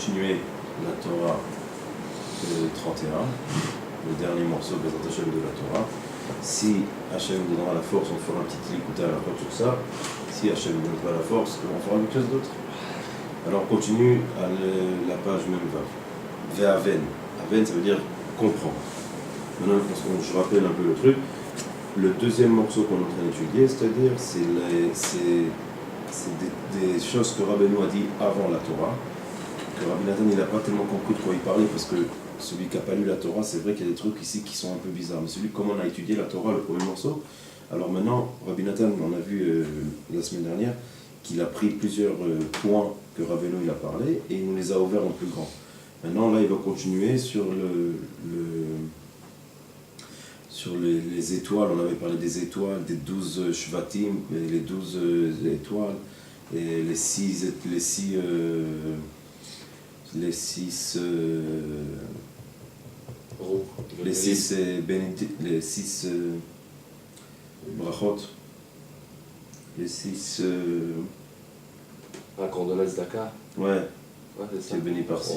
continuer la Torah 31, le dernier morceau de la Torah. Si Hachem nous donnera la force, on fera un petit écouter à la fois sur ça. Si Hachem ne donne pas la force, on fera quelque chose d'autre. Alors on continue à la page même Ve'aven. Aven, ça veut dire comprendre. Maintenant, je rappelle un peu le truc. Le deuxième morceau qu'on est en train d'étudier, c'est-à-dire, c'est des choses que Rabbeinu a dit avant la Torah, que Rabbi Nathan il n'a pas tellement compris de quoi il parlait, parce que celui qui n'a pas lu la Torah, c'est vrai qu'il y a des trucs ici qui sont un peu bizarres, mais celui comme on a étudié la Torah, le premier morceau, alors maintenant, Rabbi Nathan, on a vu la semaine dernière, qu'il a pris plusieurs points que Rabbeinu il a parlé, et il nous les a ouverts en plus grand. Maintenant, là, il va continuer sur les étoiles. On avait parlé des étoiles, des 12 shvatim, les 12 étoiles, et les 6 brachot, les 6 Cordonnes Dakar. Ouais. Ouais, c'est ça. Qui est béni par 6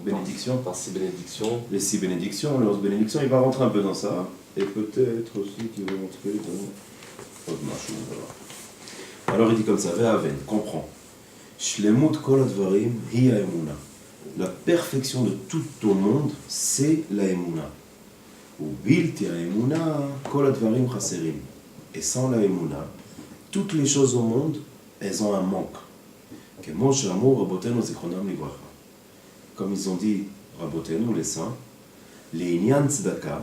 bénédictions. Par 6 bénédictions. Les 6 bénédictions, les 11 bénédictions, il va rentrer un peu dans ça. Et peut-être aussi qu'il va rentrer dans autre marche. Alors il dit comme ça, Ve'aven, comprends. Shlemut kol advarim hi ha'emuna. La perfection de tout au monde, c'est la emuna. Ou bilti ha'emuna kol advarim chaserim. Et sans la emuna, toutes les choses au monde, elles ont un manque. Comme ils ont dit Rabotenu, les saints, les inyan tzedaka,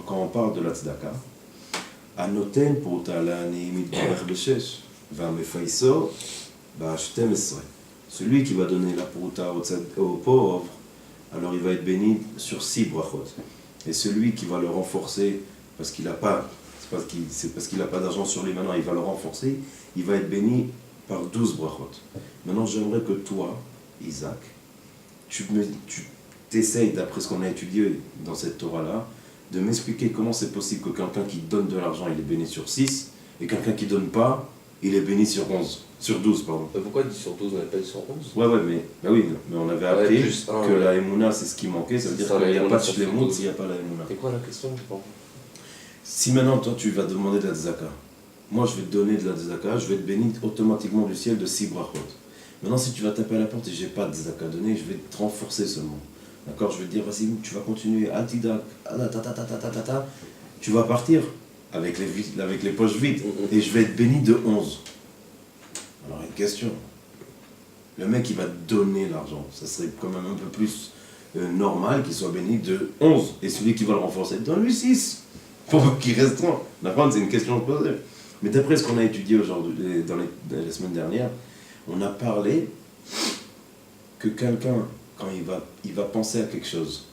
quand on parle de la tzedaka, anoten portalani mitbarech beshesh, vamefaiso ba'ashtem esre. Celui qui va donner la prouta aux pauvres, alors il va être béni sur 6 brachot. Et celui qui va le renforcer, parce qu'il n'a pas, c'est parce qu'il n'a pas d'argent sur lui maintenant, il va le renforcer, il va être béni par 12 brachot. Maintenant, j'aimerais que toi, Isaac, tu t'essayes, d'après ce qu'on a étudié dans cette Torah-là, de m'expliquer comment c'est possible que quelqu'un qui donne de l'argent, il est béni sur 6, et quelqu'un qui ne donne pas, il est béni sur 12, pardon. Pourquoi il dit sur 12, on n'a pas dit sur 11? Ouais, mais on avait appris que la Emouna, c'est ce qui manquait, ça veut dire qu'il n'y a pas de Shlemut s'il n'y a pas la Emouna. C'est quoi la question? Si maintenant, toi, tu vas demander de la tzedaka, moi, je vais te donner de la tzedaka, je vais te bénir automatiquement du ciel de 6 brachot. Maintenant, si tu vas taper à la porte et j'ai pas de tzedaka à donner, je vais te renforcer seulement. D'accord? Je vais te dire, vas-y, tu vas continuer, altidak, tu vas partir avec les poches vides, et je vais être béni de 11. Alors, une question. Le mec, il va te donner l'argent. Ça serait quand même un peu plus normal qu'il soit béni de 11. Et celui qui va le renforcer, donne-lui 6. Pour qu'il reste 3. D'accord? C'est une question à poser. Mais d'après ce qu'on a étudié aujourd'hui, dans la semaine dernière, on a parlé que quelqu'un, quand il va penser à quelque chose,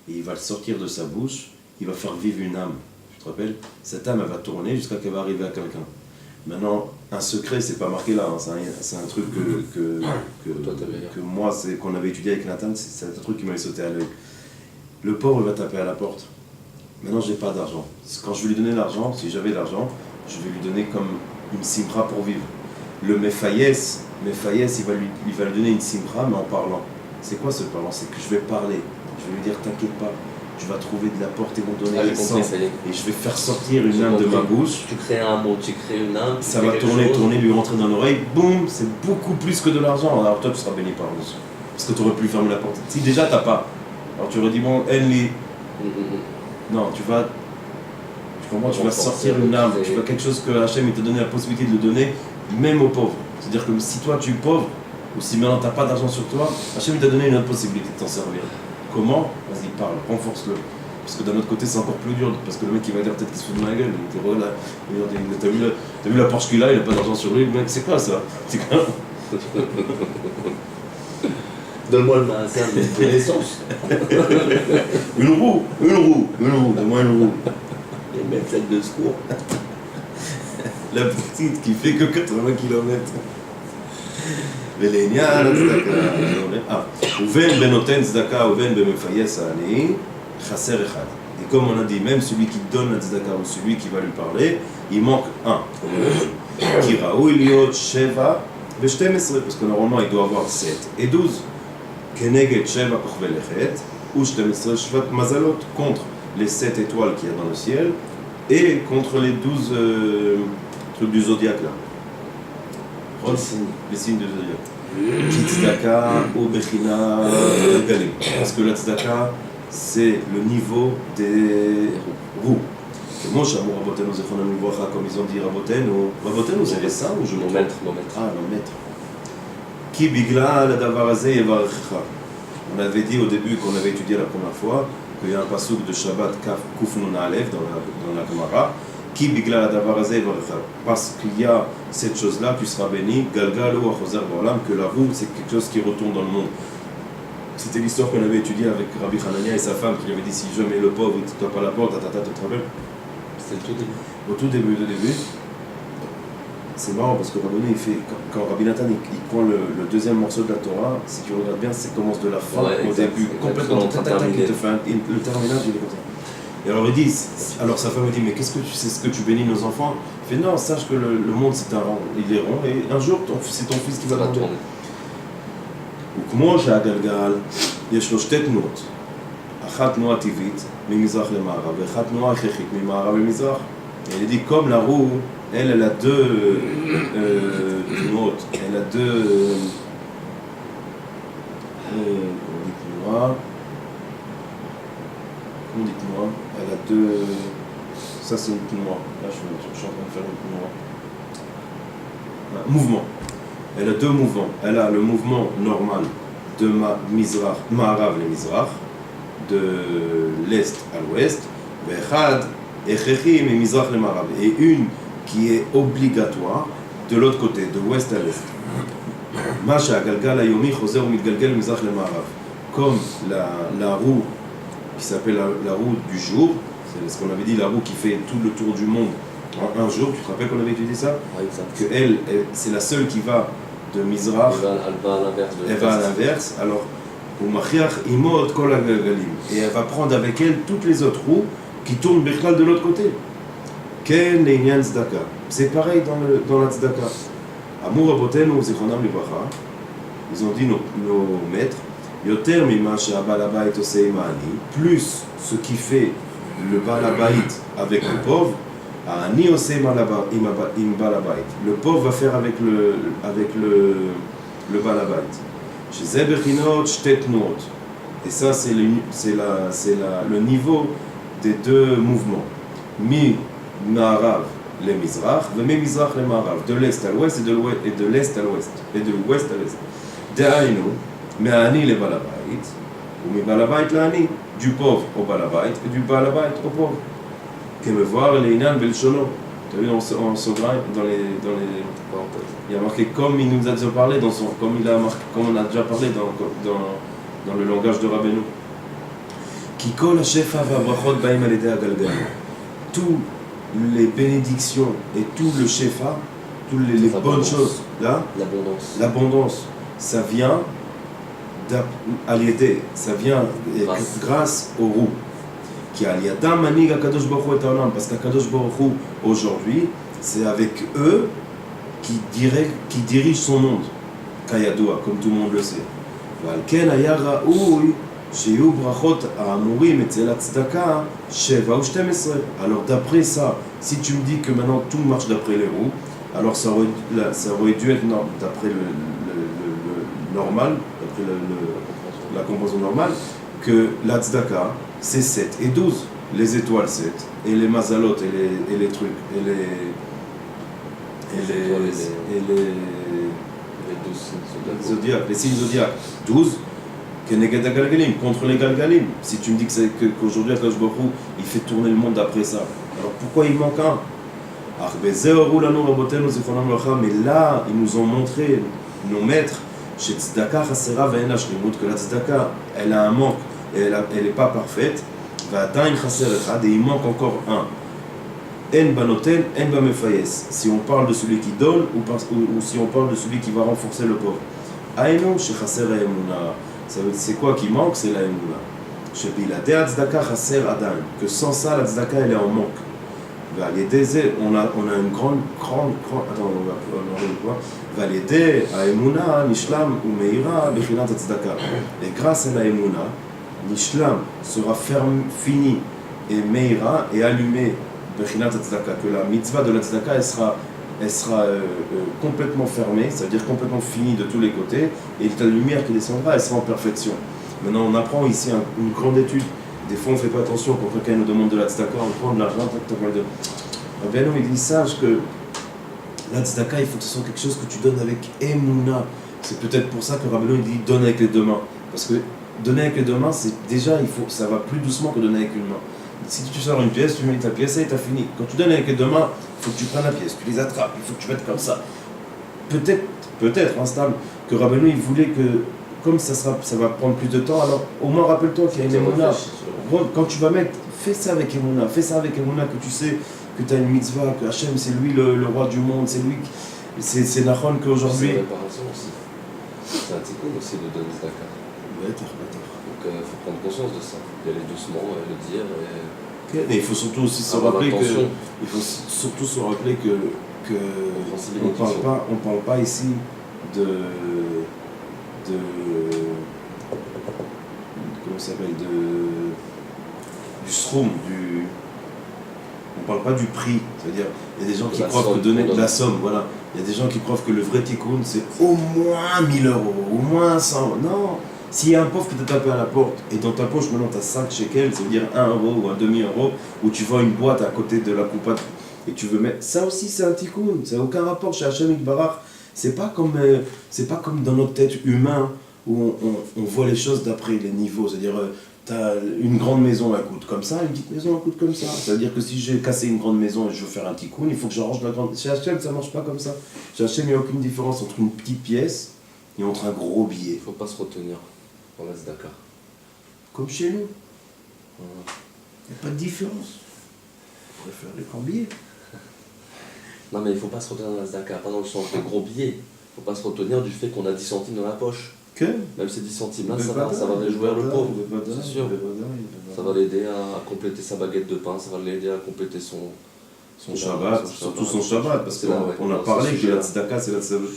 et il va le sortir de sa bouche, il va faire vivre une âme. Tu te rappelles? Cette âme, elle va tourner jusqu'à qu'elle va arriver à quelqu'un. Maintenant, un secret, c'est pas marqué là, hein. C'est un truc que moi, qu'on avait étudié avec Nathan, c'est un truc qui m'avait sauté à l'œil. Le pauvre, il va taper à la porte. Maintenant, j'ai pas d'argent. Quand je vais lui donner l'argent, si j'avais l'argent, je vais lui donner comme une simra pour vivre. Le Mephayes, il va lui donner une simra, mais en parlant. C'est quoi ce parlant? C'est que je vais parler. Je vais lui dire, t'inquiète pas, tu vas trouver de la porte et vont donner les sangs. Et je vais faire sortir une âme de ma bouche. Tu crées un mot, tu crées une âme. Ça va tourner, lui rentrer dans l'oreille. Boum, c'est beaucoup plus que de l'argent. Alors toi, tu seras béni par nous. Parce que tu aurais pu fermer la porte. Si déjà, t'as pas. Alors tu aurais dit, bon, Henley. Non, tu vas sortir une âme, tu vas quelque chose que Hachem t'a donné la possibilité de le donner, même aux pauvres. C'est-à-dire que si toi tu es pauvre, ou si maintenant tu n'as pas d'argent sur toi, Hachem t'a donné une autre possibilité de t'en servir. Comment? Vas-y, parle, renforce-le. Parce que d'un autre côté, c'est encore plus dur, parce que le mec il va dire peut-être qu'il se fout de ma gueule. T'as vu la Porsche qu'il a, il n'a pas d'argent sur lui, le mec, c'est quoi ça? C'est quoi? Donne-moi le magasin de l'essence. Une roue, donne-moi une roue. Les mecs, celle de secours. La petite qui fait que 80 km. ולעניין הצדקה, ובין בנותן צדקה ובין במפייס העני, חסר אחד. Et comme on a dit, même celui qui donne la tzedaka ou celui qui va lui parler, il manque un. Qui raoui liot sheva ve 12, parce que normalement il doit avoir 7 et 12. Keneged Sheva Kochve Lechet, ou 12 Shvat Mazalot, contre les 7 étoiles qu'il y a dans le ciel, et contre les 12 trucs du zodiaque là. Les signes du zodiaque. Tzedaka ou Bechina Galim. Parce que la tzedaka, c'est le niveau des roues. Moi, j'ai amour Rabotenu, Zechronam Livracha, comme ils ont dit Rabotenu. Rabotenu, c'est les saints ou je me trompe? Nos maîtres. Ah, nos maîtres. Ki bigla la davarazé yevarecha. On avait dit au début qu'on avait étudié la première fois qu'il y a un passouk de Shabbat Kuf Nun Aleph dans la Gemara. Ki bigla la davarazé yevarecha. Parce qu'il y a cette chose-là, tu seras béni. Galgal ou achozer ba'olam, que la roue c'est quelque chose qui retourne dans le monde. C'était l'histoire qu'on avait étudiée avec Rabbi Hanania et sa femme qui lui avait dit si jamais le pauvre il ne te tape pas la porte, tu te rappelles? C'était le tout début. Au tout début, c'est marrant parce que Rabbeinu, il fait, quand Rabbi Nathan il prend le deuxième morceau de la Torah, si tu regardes bien, ça commence de la fin au début, complètement, il te fait le terminage, il est comme ça. Et alors il dit, alors sa femme me dit, mais qu'est-ce que tu sais, ce que tu bénis nos enfants? Il fait, non, sache que le monde c'est un rond, il est rond, et un jour c'est ton fils qui va tourner. וכמו שהגלגל יש לו שתי תנועות, אחת תנועה טבעית ממזרח למערב ואחת תנועה הכרחית ממערב למזרח. Il dit comme la roue, elle a deux tnuot, elle a deux comment on dit tnuot, elle a deux, ça c'est une tnuot, là je suis en train de faire une tnuot, un mouvement. Elle a deux mouvements. Elle a le mouvement normal de Mizrach, Ma'arav le Mizrach, de l'est à l'ouest, et une qui est obligatoire de l'autre côté, de l'ouest à l'est. Comme la roue qui s'appelle la roue du jour, c'est ce qu'on avait dit, la roue qui fait tout le tour du monde en un jour. Tu te rappelles qu'on avait étudié ça? Oui, exact. Que elle, c'est la seule qui va de Mizrach, elle va à l'inverse. Alors, et elle va prendre avec elle toutes les autres roues qui tournent Bechal de l'autre côté. C'est pareil dans la tzedaka. Amour Rabotenu, Zichronam Livracha, ils ont dit nos maîtres, Yoter mima she'abal habayit oseh im ha'ani, plus ce qui fait le Baal Habayit avec le pauvre, Ani oseh im Baal Habayit. Le pauvre va faire avec le Baal Habayit. Shezeh bechinot shte tnuot. Et ça, c'est le niveau des deux mouvements. Mi Ma'arav le Mizrach, mi Mizrach le Ma'arav. De l'est à l'ouest et de l'est à l'ouest. Et de l'ouest à l'est. De'ainu, me'ani le Baal Habayit, ou mi Baal Habayit la'ani. Du pauvre au Baal Habayit et du Baal Habayit au pauvre. Que me voir les Inan Belchono. Tu as vu en Sograï, il y a marqué comme il nous a déjà parlé, comme on a déjà parlé dans le langage de Rabbeinu. Kikol Hashefa v'abrachot ba'im al-yedei hagalgal. Tous les bénédictions et tout le shefa, toutes les bonnes choses, là, l'abondance, ça vient ça vient grâce aux roues. Parce qu'Akadosh Baruch Hu, aujourd'hui, c'est avec eux qui dirige son monde. Kayadoua, comme tout le monde le sait. Alors d'après ça, si tu me dis que maintenant tout marche d'après les roues, alors ça aurait dû être d'après le normal, d'après la comparaison normale, que la tzedaka c'est 7 et 12, les étoiles 7, et les mazalot et les trucs, et les signes zodiaques, 12, Keneged Galgalim, contre les Galgalim. Si tu me dis qu'aujourd'hui Akadosh Baruch Hu, il fait tourner le monde d'après ça, alors pourquoi il manque un? Mais là, ils nous ont montré, nos maîtres, chez tzedaka chasera ve'en hashlimut, que la tzedaka, elle a un manque, et elle n'est pas parfaite, et il manque encore un. En banoten, en bamefayes. Si on parle de celui qui donne ou si on parle de celui qui va renforcer le pauvre. Aïnou, shechaser ha'emuna. C'est quoi qui manque? C'est la emuna. Shebiladei tzedaka chaser adan. Que sans ça, la tzedaka elle est en manque. On a une grande. Attends, on va le voir. Validé, Aemuna, Nishlam ou Meira, Bechinat Tzedaka. Et grâce à la Aemuna, Nishlam sera fini et Meira est allumé, Bechinat Tzedaka, que la mitzvah de la Tzedaka elle sera complètement fermée, c'est-à-dire complètement finie de tous les côtés, et la lumière qui descendra, elle sera en perfection. Maintenant, on apprend ici une grande étude. Des fois, on ne fait pas attention quand quelqu'un nous demande de la tzedaka, on prend de l'argent, Rabbeinu, il dit sache que la tzedaka, il faut que ce soit quelque chose que tu donnes avec emuna. C'est peut-être pour ça que Rabbeinu il dit donne avec les deux mains. Parce que donner avec les deux mains, c'est déjà, ça va plus doucement que donner avec une main. Si tu sors une pièce, tu mets ta pièce et tu as fini. Quand tu donnes avec les deux mains, il faut que tu prennes la pièce, tu les attrapes, il faut que tu mettes comme ça. Peut-être, instable, que Rabbeinu il voulait que, comme ça va prendre plus de temps, alors au moins rappelle-toi qu'il y a une emuna. Quand tu vas mettre, fais ça avec emuna, que tu sais que tu as une mitzvah, que Hachem c'est lui le roi du monde, c'est lui, c'est Nachon qu'aujourd'hui. C'est une réparation aussi. C'est un tikkun aussi de donner tzedaka. Donc il faut prendre conscience de ça, il faut y aller doucement, le dire. Mais il faut surtout aussi se rappeler que on parle pas ici de comment ça s'appelle, du sroum, on parle pas du prix, c'est-à-dire il y a des gens qui croient que donner de la somme, voilà, il y a des gens qui croient que le vrai tikkun c'est au moins 1000 €, au moins 100, non. S'il y a un pauvre qui t'a tapé à la porte et dans ta poche maintenant tu as 5 shekels, ça veut dire 1 € ou un demi-euro, ou tu vois une boîte à côté de la coupa et tu veux mettre, ça aussi c'est un tikkun, ça n'a aucun rapport chez Hachem Yitbarach. C'est pas comme dans notre tête humaine où on voit les choses d'après les niveaux, c'est-à-dire tu as une grande maison, elle coûte comme ça, une petite maison, elle coûte comme ça. C'est-à-dire que si j'ai cassé une grande maison et je veux faire un tikkun, il faut que j'arrange la grande. Chez Hachem, ça ne marche pas comme ça. Chez Hachem, il n'y a aucune différence entre une petite pièce et entre un gros billet. Il ne faut pas se retenir dans la tzedaka. Comme chez nous. Il n'y a pas de différence. On pourrait faire les grands billets. Non, mais il ne faut pas se retenir dans la tzedaka, pas dans le sens des gros billets. Il ne faut pas se retenir du fait qu'on a 10 centimes dans la poche. Que même ces 10 centimes-là, ça va réjouir le pauvre, c'est sûr. Ça va l'aider à compléter sa baguette de pain, ça va l'aider à compléter son Shabbat, surtout son Shabbat, parce qu'on a parlé que la tzedaka, c'est la tzedaka.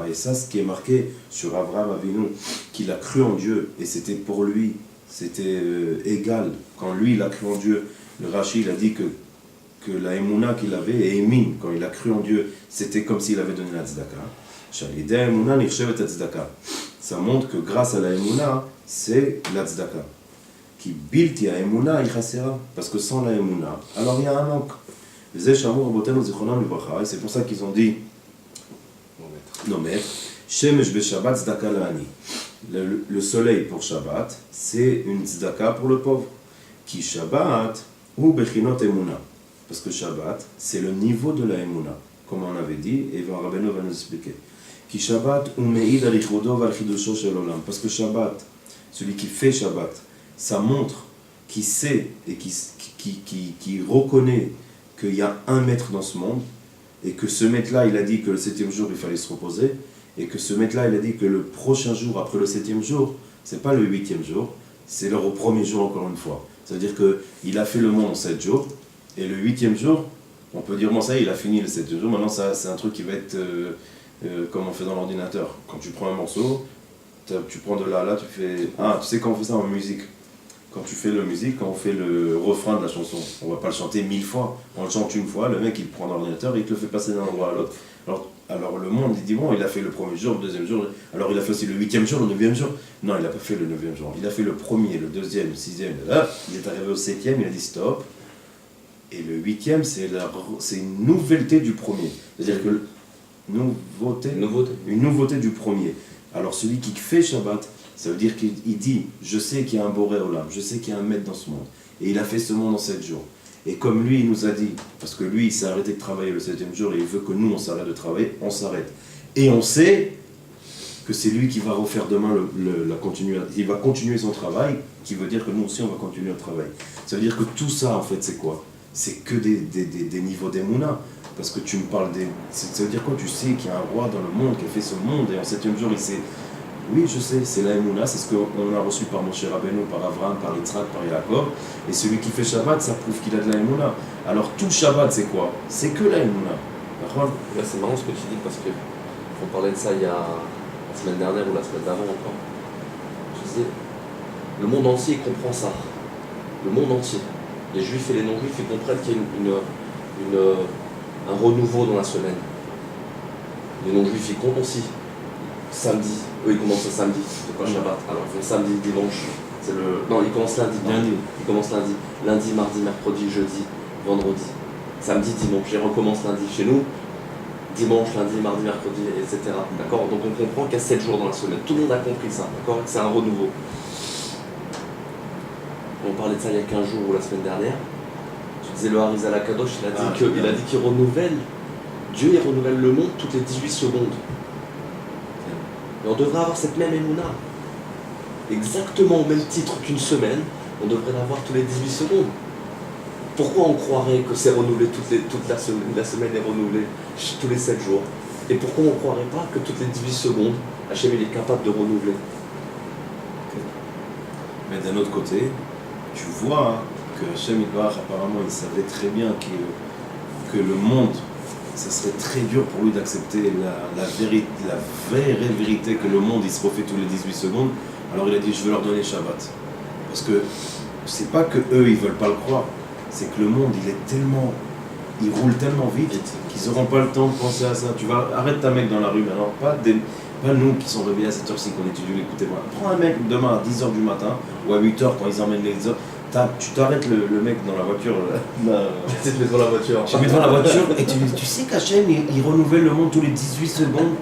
Et ça, ce qui est marqué sur Abraham Avinu, qu'il a cru en Dieu, et c'était pour lui, c'était égal. Quand lui, il a cru en Dieu, le Rashi, il a dit que la émouna qu'il avait, et Emin, quand il a cru en Dieu, c'était comme s'il avait donné la tzedaka. Ça montre que grâce à la émouna, c'est la tzedaka. Qui bilti a émouna, parce que sans la émouna, alors il y a un manque. Et c'est pour ça qu'ils ont dit, non mais, Shemesh be Shabbat tzedaka la'ani. Le soleil pour Shabbat, c'est une tzedaka pour le pauvre. Qui Shabbat ou bechinot émouna. Parce que Shabbat, c'est le niveau de la émouna, comme on avait dit, et Rabbeinu va nous expliquer. Qui Shabbat ou me'id al-ichrodo val-chidusho shel olam. Parce que Shabbat, celui qui fait Shabbat, ça montre qu'il sait et qui reconnaît qu'il y a un maître dans ce monde, et que ce maître-là, il a dit que le 7e jour, il fallait se reposer, et que ce maître-là, il a dit que le prochain jour, après le 7e jour, c'est pas le 8e jour, c'est le premier jour encore une fois. C'est-à-dire qu'il a fait le monde en 7 jours, et le 8e jour, on peut dire, bon ça y est, il a fini le 7e jour, maintenant ça, c'est un truc qui va être comme on fait dans l'ordinateur. Quand tu prends un morceau, tu prends de là, tu fais... Ah, tu sais quand on fait ça en musique. Quand tu fais la musique, quand on fait le refrain de la chanson, on va pas le chanter 1000 fois, on le chante une fois, le mec il prend l'ordinateur et il te le fait passer d'un endroit à l'autre. Alors le monde, il dit, bon, il a fait le premier jour, le deuxième jour, alors il a fait aussi le 8e jour, le 9e jour. Non, il n'a pas fait le 9e jour. Il a fait le premier, le deuxième, le 6e, là, il est arrivé au 7e, il a dit stop. Et le 8e, c'est une nouveauté du premier. C'est-à-dire que une nouveauté du premier. Alors celui qui fait Shabbat, ça veut dire qu'il dit, je sais qu'il y a un Boré Olam, je sais qu'il y a un maître dans ce monde. Et il a fait ce monde en 7 jours. Et comme lui, il nous a dit, parce que lui, il s'est arrêté de travailler le 7e jour, et il veut que nous, on s'arrête de travailler, on s'arrête. Et on sait que c'est lui qui va refaire demain il va continuer son travail, qui veut dire que nous aussi, on va continuer le travail. Ça veut dire que tout ça, en fait, c'est quoi? C'est que des niveaux d'émouna. Parce que tu me parles ça veut dire quoi? Tu sais qu'il y a un roi dans le monde qui a fait ce monde, et en 7e jour, Oui, je sais, c'est la Emouna, c'est ce qu'on a reçu par Moshe Rabbeinu, par Avraham, par Yitzhak, par Yaakov. Et celui qui fait Shabbat, ça prouve qu'il a de la Emouna. Alors tout Shabbat, c'est quoi? C'est que la Emouna. D'accord? Là, c'est marrant ce que tu dis parce que on parlait de ça il y a la semaine dernière ou la semaine d'avant encore. Je disais, le monde entier comprend ça. Le monde entier. Les juifs et les non-juifs, ils comprennent qu'il y a un renouveau dans la semaine. Les non-juifs, ils comptent aussi. Samedi, eux ils commencent le samedi, c'est pas Shabbat. Alors ils font samedi, dimanche, non, ils commencent lundi. Ils commencent lundi. Lundi, mardi, mercredi, jeudi, vendredi. Samedi, dimanche, ils recommencent lundi. Chez nous, dimanche, lundi, mardi, mercredi, etc. D'accord? Donc on comprend qu'il y a 7 jours dans la semaine. Tout le monde a compris ça, d'accord? Que c'est un renouveau. On parlait de ça il y a 15 jours ou la semaine dernière. Je disais le Harizal Akadosh, il a dit qu'il renouvelle. Dieu il renouvelle le monde toutes les 18 secondes. Et on devrait avoir cette même émouna. Exactement au même titre qu'une semaine, on devrait l'avoir tous les 18 secondes. Pourquoi on croirait que c'est renouvelé toute la semaine? La semaine est renouvelée tous les 7 jours. Et pourquoi on ne croirait pas que toutes les 18 secondes, Hachem il est capable de renouveler? Mais d'un autre côté, tu vois que Hachem Yitbarach, apparemment, il savait très bien que le monde, ça serait très dur pour lui d'accepter la vraie vérité que le monde il se refait tous les 18 secondes. Alors il a dit je veux leur donner Shabbat. Parce que c'est pas que eux ils veulent pas le croire, c'est que le monde il roule tellement vite qu'ils n'auront pas le temps de penser à ça. Arrête ta mec dans la rue maintenant, pas nous qui sont réveillés à cette heure-ci qu'on étudie l'écouter moi. Prends un mec demain à 10h du matin ou à 8h quand ils emmènent les autres. Tu t'arrêtes le mec dans la voiture. Tu te mets devant la voiture. Tu mets devant la voiture et tu sais qu'Hachem il renouvelle le monde tous les 18 secondes.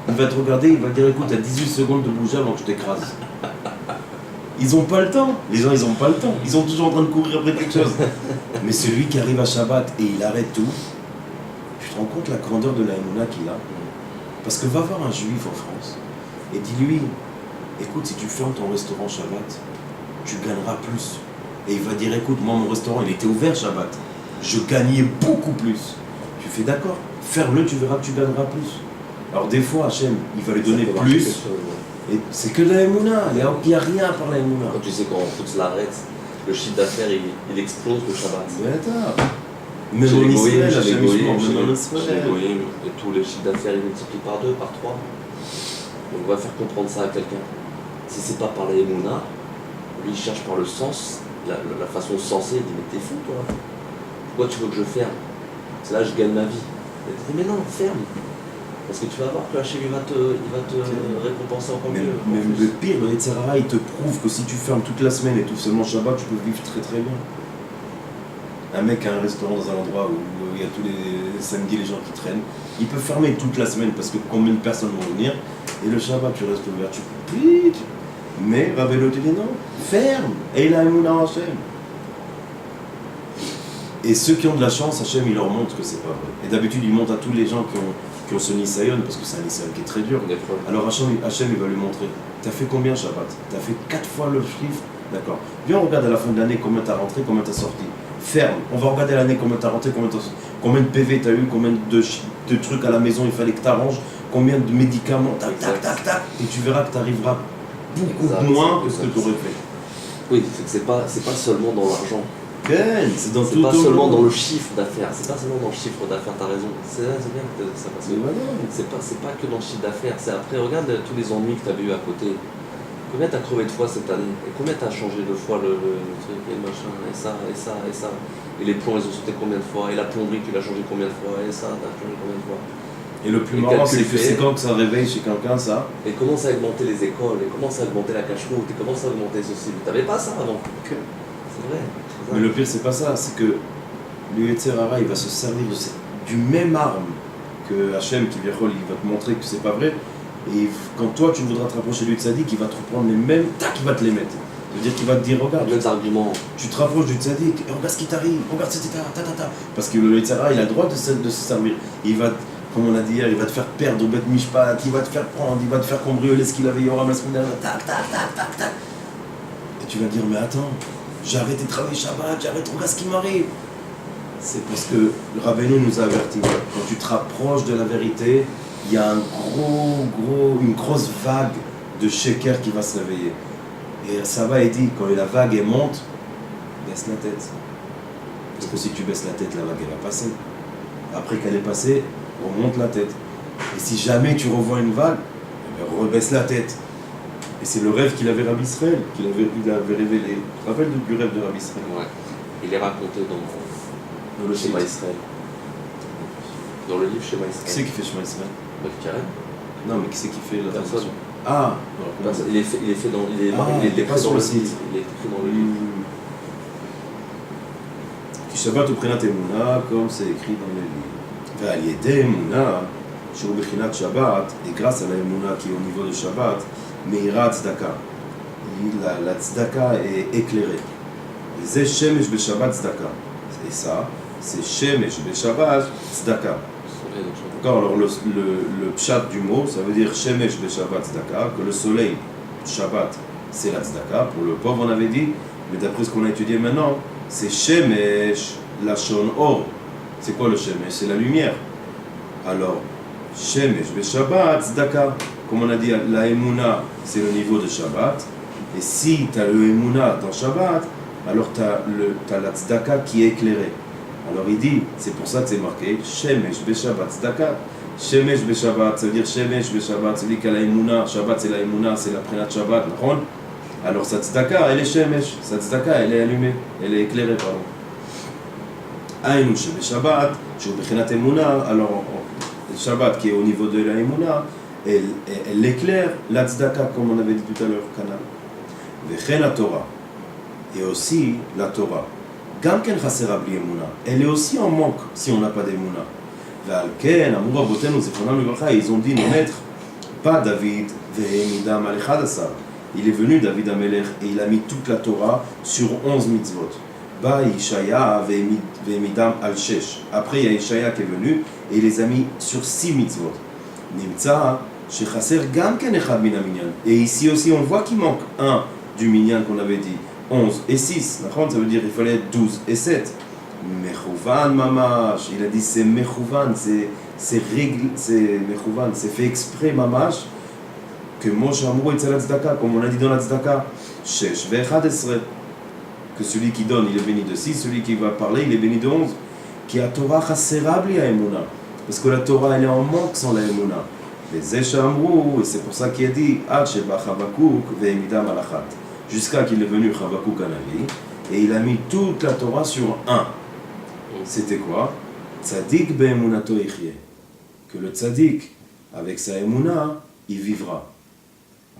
Il va te regarder, il va te dire écoute, t'as 18 secondes de bouger avant que je t'écrase. Ils ont pas le temps. Les gens ils ont pas le temps. Ils sont toujours en train de courir après quelque chose. Mais celui qui arrive à Shabbat et il arrête tout, tu te rends compte la grandeur de la Emouna qu'il a. Parce que va voir un juif en France et dis-lui écoute, si tu fermes ton restaurant Shabbat, tu gagneras plus. Et il va dire écoute, moi mon restaurant il était ouvert Shabbat, je gagnais beaucoup plus. Tu fais d'accord, ferme-le, tu verras que tu gagneras plus. Alors des fois Hachem il va lui donner plus et c'est que la Emouna, il n'y a rien à part la Emouna. Quand tu sais qu'en foot l'arrête, le chiffre d'affaires il explose le Shabbat. Mais attends, mais chez les Goïm, et tous les chiffres d'affaires ils multiplient par 2, par 3. Donc on va faire comprendre ça à quelqu'un. Si c'est pas par la Emouna, lui il cherche par le sens, la façon sensée, il dit mais t'es fou toi, pourquoi tu veux que je ferme? C'est là que je gagne ma vie. Il dit mais non, ferme, parce que tu vas voir que Hachem il va te récompenser encore mieux. Mais le pire, le Yetzer Hara, il te prouve que si tu fermes toute la semaine et tout seulement Shabbat, tu peux vivre très très bien. Un mec a un restaurant dans un endroit où il y a tous les samedis les gens qui traînent, il peut fermer toute la semaine parce que combien de personnes vont venir, et le Shabbat tu restes ouvert, tu peux. Mais Rabbeinu te dit non, ferme, et il a un en Hachem. Et ceux qui ont de la chance, Hachem il leur montre que c'est pas vrai. Et d'habitude il montre à tous les gens qui ont ce Nisayon, parce que c'est un Nisayon qui est très dur. Alors Hachem il va lui montrer, t'as fait combien Shabbat? T'as fait 4 fois le chiffre? D'accord. Viens on regarde à la fin de l'année combien t'as rentré, combien t'as sorti. Ferme, on va regarder l'année combien t'as rentré, combien de PV t'as eu, combien de trucs à la maison il fallait que t'arranges, combien de médicaments, tac, et tu verras que t'arriveras beaucoup moins que ce que tu aurais fait. Oui, c'est pas seulement dans l'argent. C'est dans tout. C'est pas seulement dans le chiffre d'affaires. C'est pas seulement dans le chiffre d'affaires, t'as raison. C'est bien que ça parce que c'est pas que dans le chiffre d'affaires. C'est après, regarde tous les ennuis que t'avais eu à côté. Combien t'as crevé de fois cette année? Et combien t'as changé de fois le truc et le machin, et ça. Et les plombs ils ont sauté combien de fois? Et la plomberie tu l'as changé combien de fois? Et ça, t'as changé combien de fois? Et le plus marrant, c'est que c'est quand que ça réveille chez quelqu'un, ça. Et commence à augmenter les écoles, et commence à augmenter la cache-route, et commence à augmenter ceci. T'avais pas ça avant. Okay. C'est vrai. Mais le pire, c'est pas ça, c'est que le Yetzer Hara, il va se servir du même arme que Hachem, qui il va te montrer que c'est pas vrai. Et quand toi, tu voudras te rapprocher du tzaddik, il va te reprendre les mêmes, tac, il va te les mettre. C'est-à-dire qu'il va te dire, regarde, tu te rapproches du tzaddik, et regarde ce qui t'arrive, regarde c'était ta. Parce que le Yetzer Hara, il a le droit de se servir. Il va, comme on a dit hier, il va te faire perdre au Bet Mishpat, il va te faire prendre, il va te faire cambrioler ce qu'il avait Yoram la semaine dernière, tac. Et tu vas dire, mais attends, j'ai arrêté de travailler Shabbat, regarde ce qui m'arrive. C'est parce que le Rabbeinu nous a avertis. Quand tu te rapproches de la vérité, il y a une grosse vague de sheker qui va se réveiller. Et Sava dit, quand la vague elle monte, baisse la tête. Parce que si tu baisses la tête, la vague elle va passer. Après qu'elle est passée, remonte la tête. Et si jamais tu revois une vague, eh bien, rebaisse la tête. Et c'est le rêve qu'il avait Rabbi Israël, il avait révélé. Tu te rappelles du rêve de Rabbi Israël? Ouais. Il est raconté dans le Shema Israël. Dans le livre Shema Israël. Qui c'est qui fait Shema Israël? Karen. Non, mais qui c'est qui fait la Personne. traduction? Ah, Personne. Il est fait dans il est pas sur dans le le site. livre. Il est écrit dans le livre. Qui Shabbat ou Prinat Emuna, comme c'est écrit dans le livre. Ve'al yedei Emuna, Sheu Bechinat Shabbat, et grâce à la Emuna qui est au niveau de Shabbat, Meira Tzedaka. La Tzedaka est éclairée. Et c'est Shemesh Beshabbat Tzedaka. Et ça, c'est Shemesh Beshabbat Tzedaka. D'accord, alors le pshat du mot, ça veut dire Shemesh Beshabbat Tzedaka, que le soleil, Shabbat, c'est la Tzedaka. Pour le pauvre, on avait dit, mais d'après ce qu'on a étudié maintenant, c'est Shemesh Lashon Or. C'est quoi le Shemesh? C'est la lumière. Alors, Shemesh Beshabbat Tzedaka. Comme on a dit, la Emouna, c'est le niveau de Shabbat. Et si tu as le Emouna dans Shabbat, alors tu as la Tzedaka qui est éclairée. Alors il dit, c'est pour ça que c'est marqué Shemesh Beshabbat Tzedaka. Shemesh Beshabbat, ça veut dire Shemesh Beshabbat, ça veut dire qu'à la Emouna, Shabbat c'est la Emouna, c'est la Prinat Shabbat, נכון? Alors sa Tzedaka, elle est Shemesh, sa Tzedaka, elle est allumée, elle est éclairée, pardon. Aïnou Shabbat, Sheu Bechinat Emouna, alors Shabbat qui est au niveau de la Emouna, elle éclaire la Tzedaka, comme on avait dit tout à l'heure, Canal. Vechen la Torah, et aussi la Torah. Gam ken chasera bli emuna. Elle est aussi en manque si on n'a pas d'emuna. Ve'al ken, amru rabotenu zichronam livracha, ils ont dit, nos maîtres, pas David, ve'emidam al echad asar. Il est venu, David Amelech, et il a mis toute la Torah sur 11 mitzvot. Ba Ishaya ve'emidam al shesh. Après, il y a Ishaya qui est venu, et il les a mis sur 6 mitzvot. Nimtza, shechaser gam ken echad min haminyan. Et ici aussi, on voit qu'il manque un du minyan qu'on avait dit. 11 et 6, ça veut dire qu'il fallait être 12 et 7. Mechouvan mamash, il a dit c'est mechouvan, c'est mechouvan, c'est fait exprès mamash, que Moshe Amrou et la tzedaka, comme on a dit dans la tzedaka, shesh ve'echadesre, que celui qui donne il est béni de 6, celui qui va parler il est béni de 11, qui a Torah chasera bli haemuna, parce que la Torah elle est en manque sans la emuna. Et c'est pour ça qu'il a dit ad sheba Chavakuk ve'emidam alachat. Jusqu'à qu'il est venu Chavakuk Hanavi, et il a mis toute la Torah sur un. C'était quoi? Tzadik be'emunato yichye. Que le tzadik, avec sa emuna, il vivra.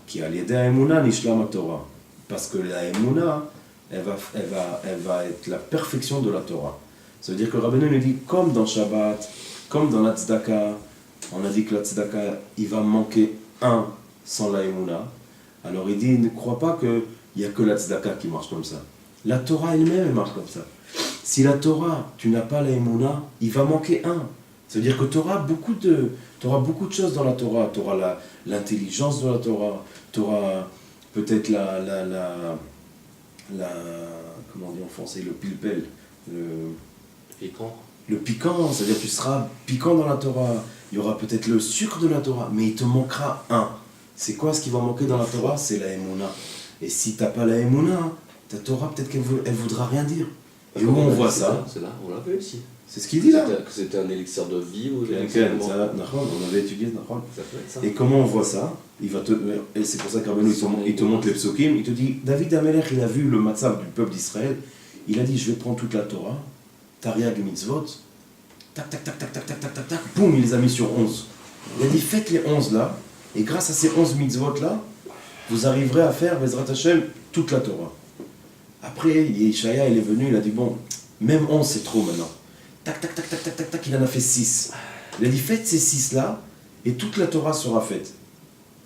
Qui al yedei emuna nishlam Torah. Parce que la emuna, elle va être la perfection de la Torah. Ça veut dire que Rabbeinu nous dit, comme dans Shabbat, comme dans la tzedaka, on a dit que la tzedaka, il va manquer un sans la emuna. Alors il dit, ne crois pas qu'il n'y a que la tzedaka qui marche comme ça. La Torah elle-même, elle marche comme ça. Si la Torah, tu n'as pas la Emouna, il va manquer un. Ça veut dire que tu auras beaucoup de choses dans la Torah. Tu auras l'intelligence de la Torah. Tu auras peut-être comment on dit en français, le pilpel. Piquant. Le piquant, c'est-à-dire que tu seras piquant dans la Torah. Il y aura peut-être le sucre de la Torah, mais il te manquera un. C'est quoi ce qui va manquer dans la Torah? C'est la Emouna. Et si tu n'as pas la Emouna, ta Torah, peut-être qu'elle ne voudra rien dire. Et où on voit ça? C'est là, on l'a vu aussi. C'est ce qu'il dit là. Que c'était un élixir de vie ou on avait étudié, et comment on voit ça? Et c'est pour ça qu'Arbenou il te montre les psukim, il te dit, David Amelech, il a vu le matzav du peuple d'Israël, il a dit, je vais prendre toute la Torah, Tariag et Mitzvot, tac, tac, tac, tac, tac, tac, tac, tac, tac, boum, il les a mis sur 11. Il a dit, faites les 11 là, et grâce à ces 11 mitzvot là, vous arriverez à faire, Bezrat Hashem, toute la Torah. Après, Yeshaya, il est venu, il a dit, bon, même 11 c'est trop maintenant. Tac, tac, tac, tac, tac, tac, tac, il en a fait 6. Il a dit, faites ces 6 là, et toute la Torah sera faite.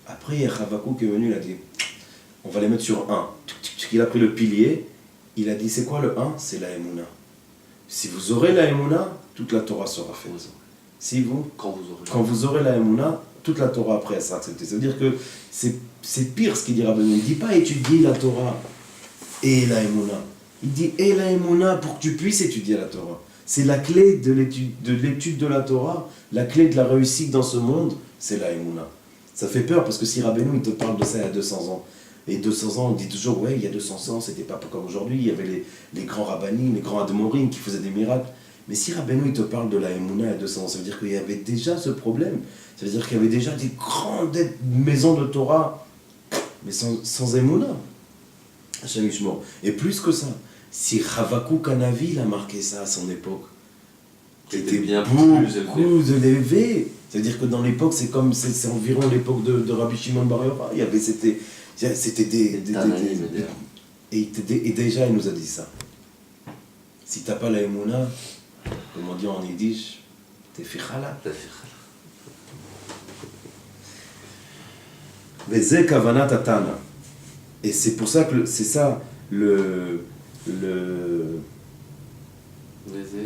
Après, Chavakuk est venu, il a dit, on va les mettre sur 1. Il a pris le pilier, il a dit, c'est quoi le 1? C'est la Emouna. Si vous aurez la Emouna, toute la Torah sera faite. Si vous, quand vous aurez la Emouna, toute la Torah après elle sera acceptée. Ça veut dire que c'est pire ce qu'il dit Rabbeinu. Il ne dit pas étudier la Torah et la Emouna. Il dit et la Emouna pour que tu puisses étudier la Torah. C'est la clé de l'étude de la Torah, la clé de la réussite dans ce monde, c'est la Emouna. Ça fait peur parce que si Rabbeinu il te parle de ça il y a 200 ans, et 200 ans on dit toujours ouais il y a 200 ans c'était pas comme aujourd'hui, il y avait les grands rabbinim, les grands admorim qui faisaient des miracles. Mais si Rabbeinu il te parle de la Emouna il y a 200 ans, ça veut dire qu'il y avait déjà ce problème. Ça veut dire qu'il y avait déjà des grandes maisons de Torah, mais sans Emouna. Hachem Yishmor. Et plus que ça, si Ravakuk Hanavi il a marqué ça à son époque, qui était bien beaucoup plus élevé. C'est-à-dire que dans l'époque, c'est environ l'époque de Rabbi Shimon Bar Yochai. Il y avait, c'était et déjà, il nous a dit ça. Si t'as pas la Emouna, comme on dit en yiddish, t'es fichala. Vezeh kavanat atana. Et c'est pour ça que c'est ça le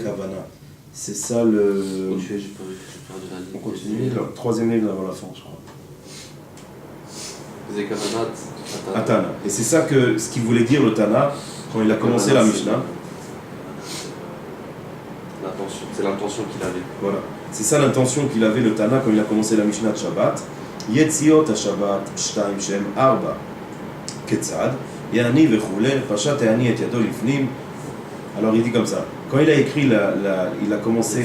kavana. C'est ça le. J'ai perdu la ligne. On continue, la troisième ligne avant la fin, je crois. Vezeh kavanat Atana. Et c'est ça ce qu'il voulait dire le Tana quand il a commencé la Mishnah. L'intention, c'est l'intention qu'il avait. Voilà. C'est ça l'intention qu'il avait le Tana quand il a commencé la Mishnah de Shabbat. Yetziot ha-Shabbat, shtaim shem arba. Ketzad. Ya'ani vechule, pashat ya'ani et yado lifnim. Alors il dit comme ça. Quand il a écrit, il a commencé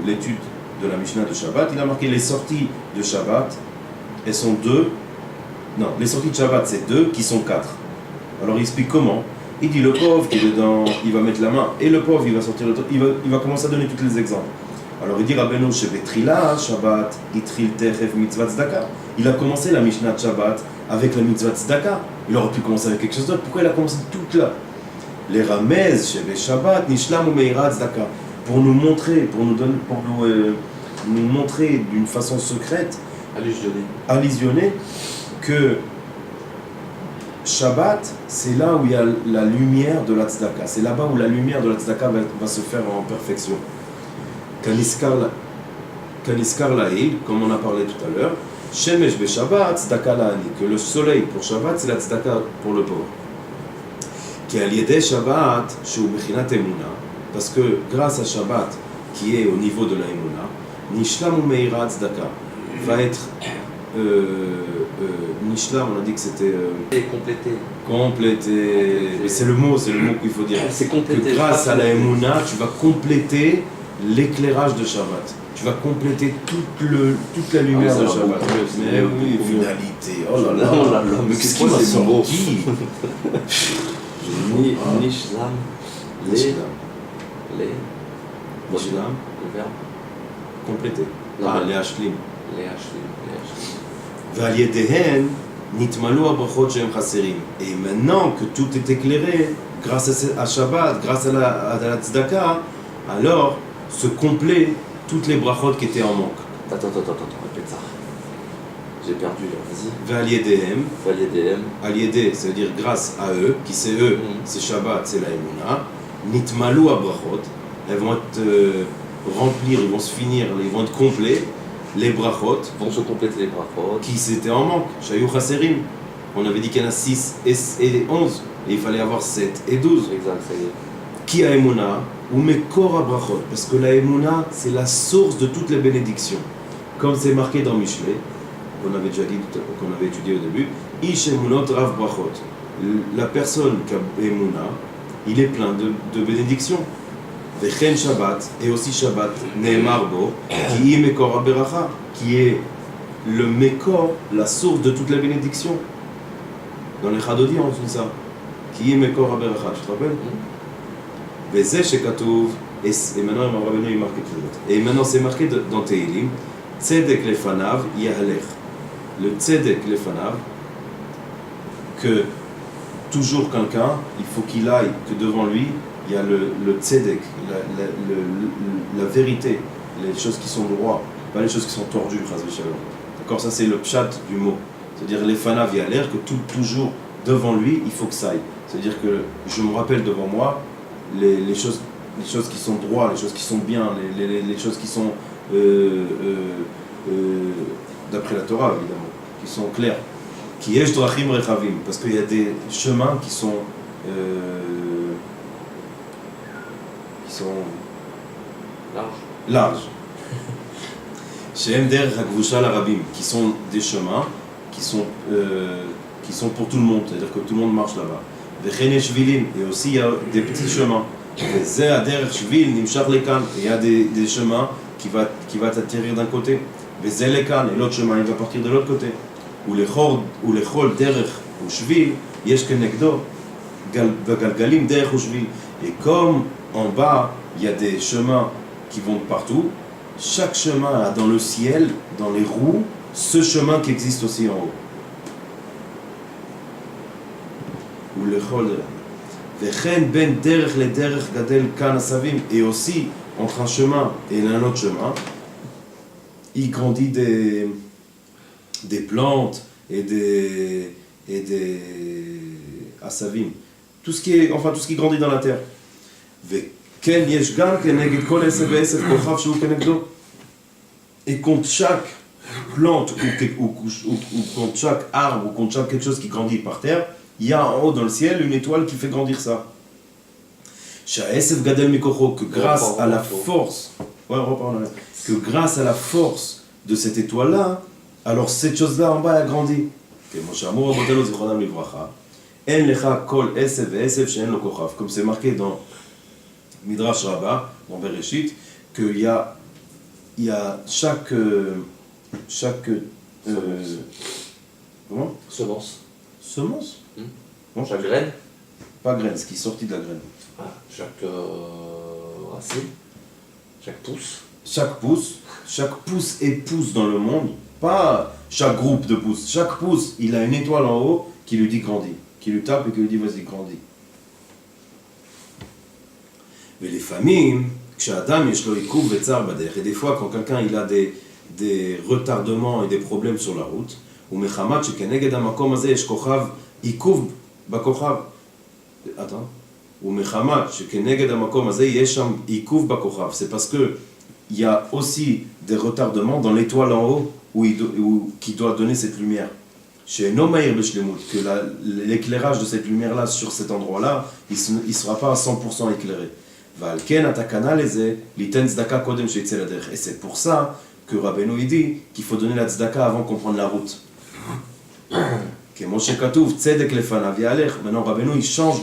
l'étude de la Mishnah de Shabbat, il a marqué les sorties de Shabbat, elles sont 2. Non, les sorties de Shabbat c'est 2 qui sont 4. Alors il explique comment. Il dit le pauvre qui est dedans, il va mettre la main, et le pauvre il va sortir le il va commencer à donner tous les exemples. Alors il dit Rabbeinu Shebetrila Shabbat, Itril Techev Mitzvah Tzedaka. Il a commencé la Mishnah de Shabbat avec la Mitzvah Tzedaka. Il aurait pu commencer avec quelque chose d'autre. Pourquoi il a commencé toute là? Les Ramez Shebe Shabbat, Nishlam ou Meira Tzedaka. Pour nous montrer, nous montrer d'une façon secrète, allusionner, que Shabbat, c'est là où il y a la lumière de la tzedaka. C'est là-bas où la lumière de la tzedaka va se faire en perfection. Kaniskar la'il, comme on a parlé tout à l'heure, Shemesh be Shabbat, tzedaka la'ani, que le soleil pour Shabbat, c'est la tzedaka pour le pauvre. Ki al yedei Shabbat, shu mechinat emuna, parce que grâce à Shabbat, qui est au niveau de la emuna, Nishlam ou Meira tzedaka, va être Nishlam, on a dit que c'était complété. Mais c'est le mot qu'il faut dire. C'est complété. Que grâce à la Emouna, tu vas compléter l'éclairage de Shabbat. Tu vas compléter toute la lumière de Shabbat. Mais oui, finalité. Oh là là. Mais qu'est-ce qui m'a sorti? Nishlam. Nishlam. Le verbe. Compléter. Les Hashlim. Et maintenant que tout est éclairé, grâce à Shabbat, grâce à la tzedaka, alors se complètent toutes les brachot qui étaient en manque. Attends, répète ça. J'ai perdu là, vas-y. Valiédehem. Valiédehem. Ça veut dire grâce à eux, qui c'est eux, c'est Shabbat, c'est la Emouna. Nitmalou brachot, elles vont être remplir, ils vont se finir, ils vont être complets. Les brachot vont se compléter les brachot qui s'étaient en manque. Shayou Chaserim. On avait dit qu'il y en a 6 et 11, et il fallait avoir 7 et 12. Exact, ça y est. Qui a Emouna ou Mekor brachot, parce que la Emouna, c'est la source de toutes les bénédictions. Comme c'est marqué dans Michelet, qu'on avait déjà dit, qu'on avait étudié au début, Ish Emunot Rav brachot. La personne qui a Emouna, il est plein de bénédictions. Vechen Shabbat, et aussi Shabbat, Neemar Bo, qui est Mekor Aberacha, qui est le Mekor, la source de toute la bénédiction. Dans les Chadodi, on dit ça. Qui est Mekor Aberacha, tu te rappelles? Vezeh Shekatouv, et maintenant il marque tout le monde. Et maintenant c'est marqué dans Tehilim, Tzedek Lefanav Yahalech. Le Tzedek Lefanav, que toujours quelqu'un, il faut qu'il aille, que devant lui, il y a le tzedek, la vérité, les choses qui sont droites, pas les choses qui sont tordues, d'accord, ça c'est le pshat du mot. C'est-à-dire les fanav, il y a l'air que toujours devant lui, il faut que ça aille. C'est-à-dire que je me rappelle devant moi les choses qui sont droites, les choses qui sont bien, les choses qui sont d'après la Torah évidemment, qui sont claires. Qui est drachim rechavim, parce qu'il y a des chemins qui sont larges. Shem derech hakvusha larabim, qui sont des chemins qui sont pour tout le monde, c'est-à-dire que tout le monde marche là-bas. Vechen yesh shvilim, et aussi il y a des petits chemins. Vezeh haderech shvil nimshach lekan, et il y a des chemins qui va t'atterrir d'un côté. Vezeh lekan, et l'autre chemin il va partir de l'autre côté. Ulechol derech ushvil yesh kenegdo vegalgalim derech ushvil. Et comme en bas il y a des chemins qui vont de partout, chaque chemin a dans le ciel, dans les roues, ce chemin qui existe aussi en haut. Ou le chol. Vechen ben derech le derech gadel kan asavim. Et aussi, entre un chemin et un autre chemin, il grandit des plantes et des asavim. Tout ce qui grandit dans la terre. Ken yesh gam keneged kol esef ve'esef kochav shehu kenegdo. Et contre chaque plante ou contre chaque arbre ou contre chaque quelque chose qui grandit par terre, il y a en haut dans le ciel une étoile qui fait grandir ça. Sha'esef gadel mikocho, que grâce à la force, que grâce à la force de cette étoile-là, alors cette chose-là en bas a grandi. Comme c'est marqué dans Midrash Rabbah, dans Bereshit, qu'il y a chaque comment? Semence. Semence? Non, chaque graine. Pas graine, ce qui est sorti de la graine. Chaque racine. Chaque pouce. Chaque pouce et pouce dans le monde, pas chaque groupe de pousses. Chaque pouce, il a une étoile en haut qui lui dit grandis, qui lui tape et qui lui dit vas-y grandis. Mais les familles, et des fois quand quelqu'un il a des retardements et des problèmes sur la route, c'est parce que il y a aussi des retardements dans l'étoile en haut qui doit donner cette lumière. Que l'éclairage de cette lumière-là sur cet endroit-là, il ne sera pas à 100% éclairé. Et c'est pour ça que Rabbeinu dit qu'il faut donner la tzedaka avant qu'on prenne la route. Maintenant Rabbeinu il change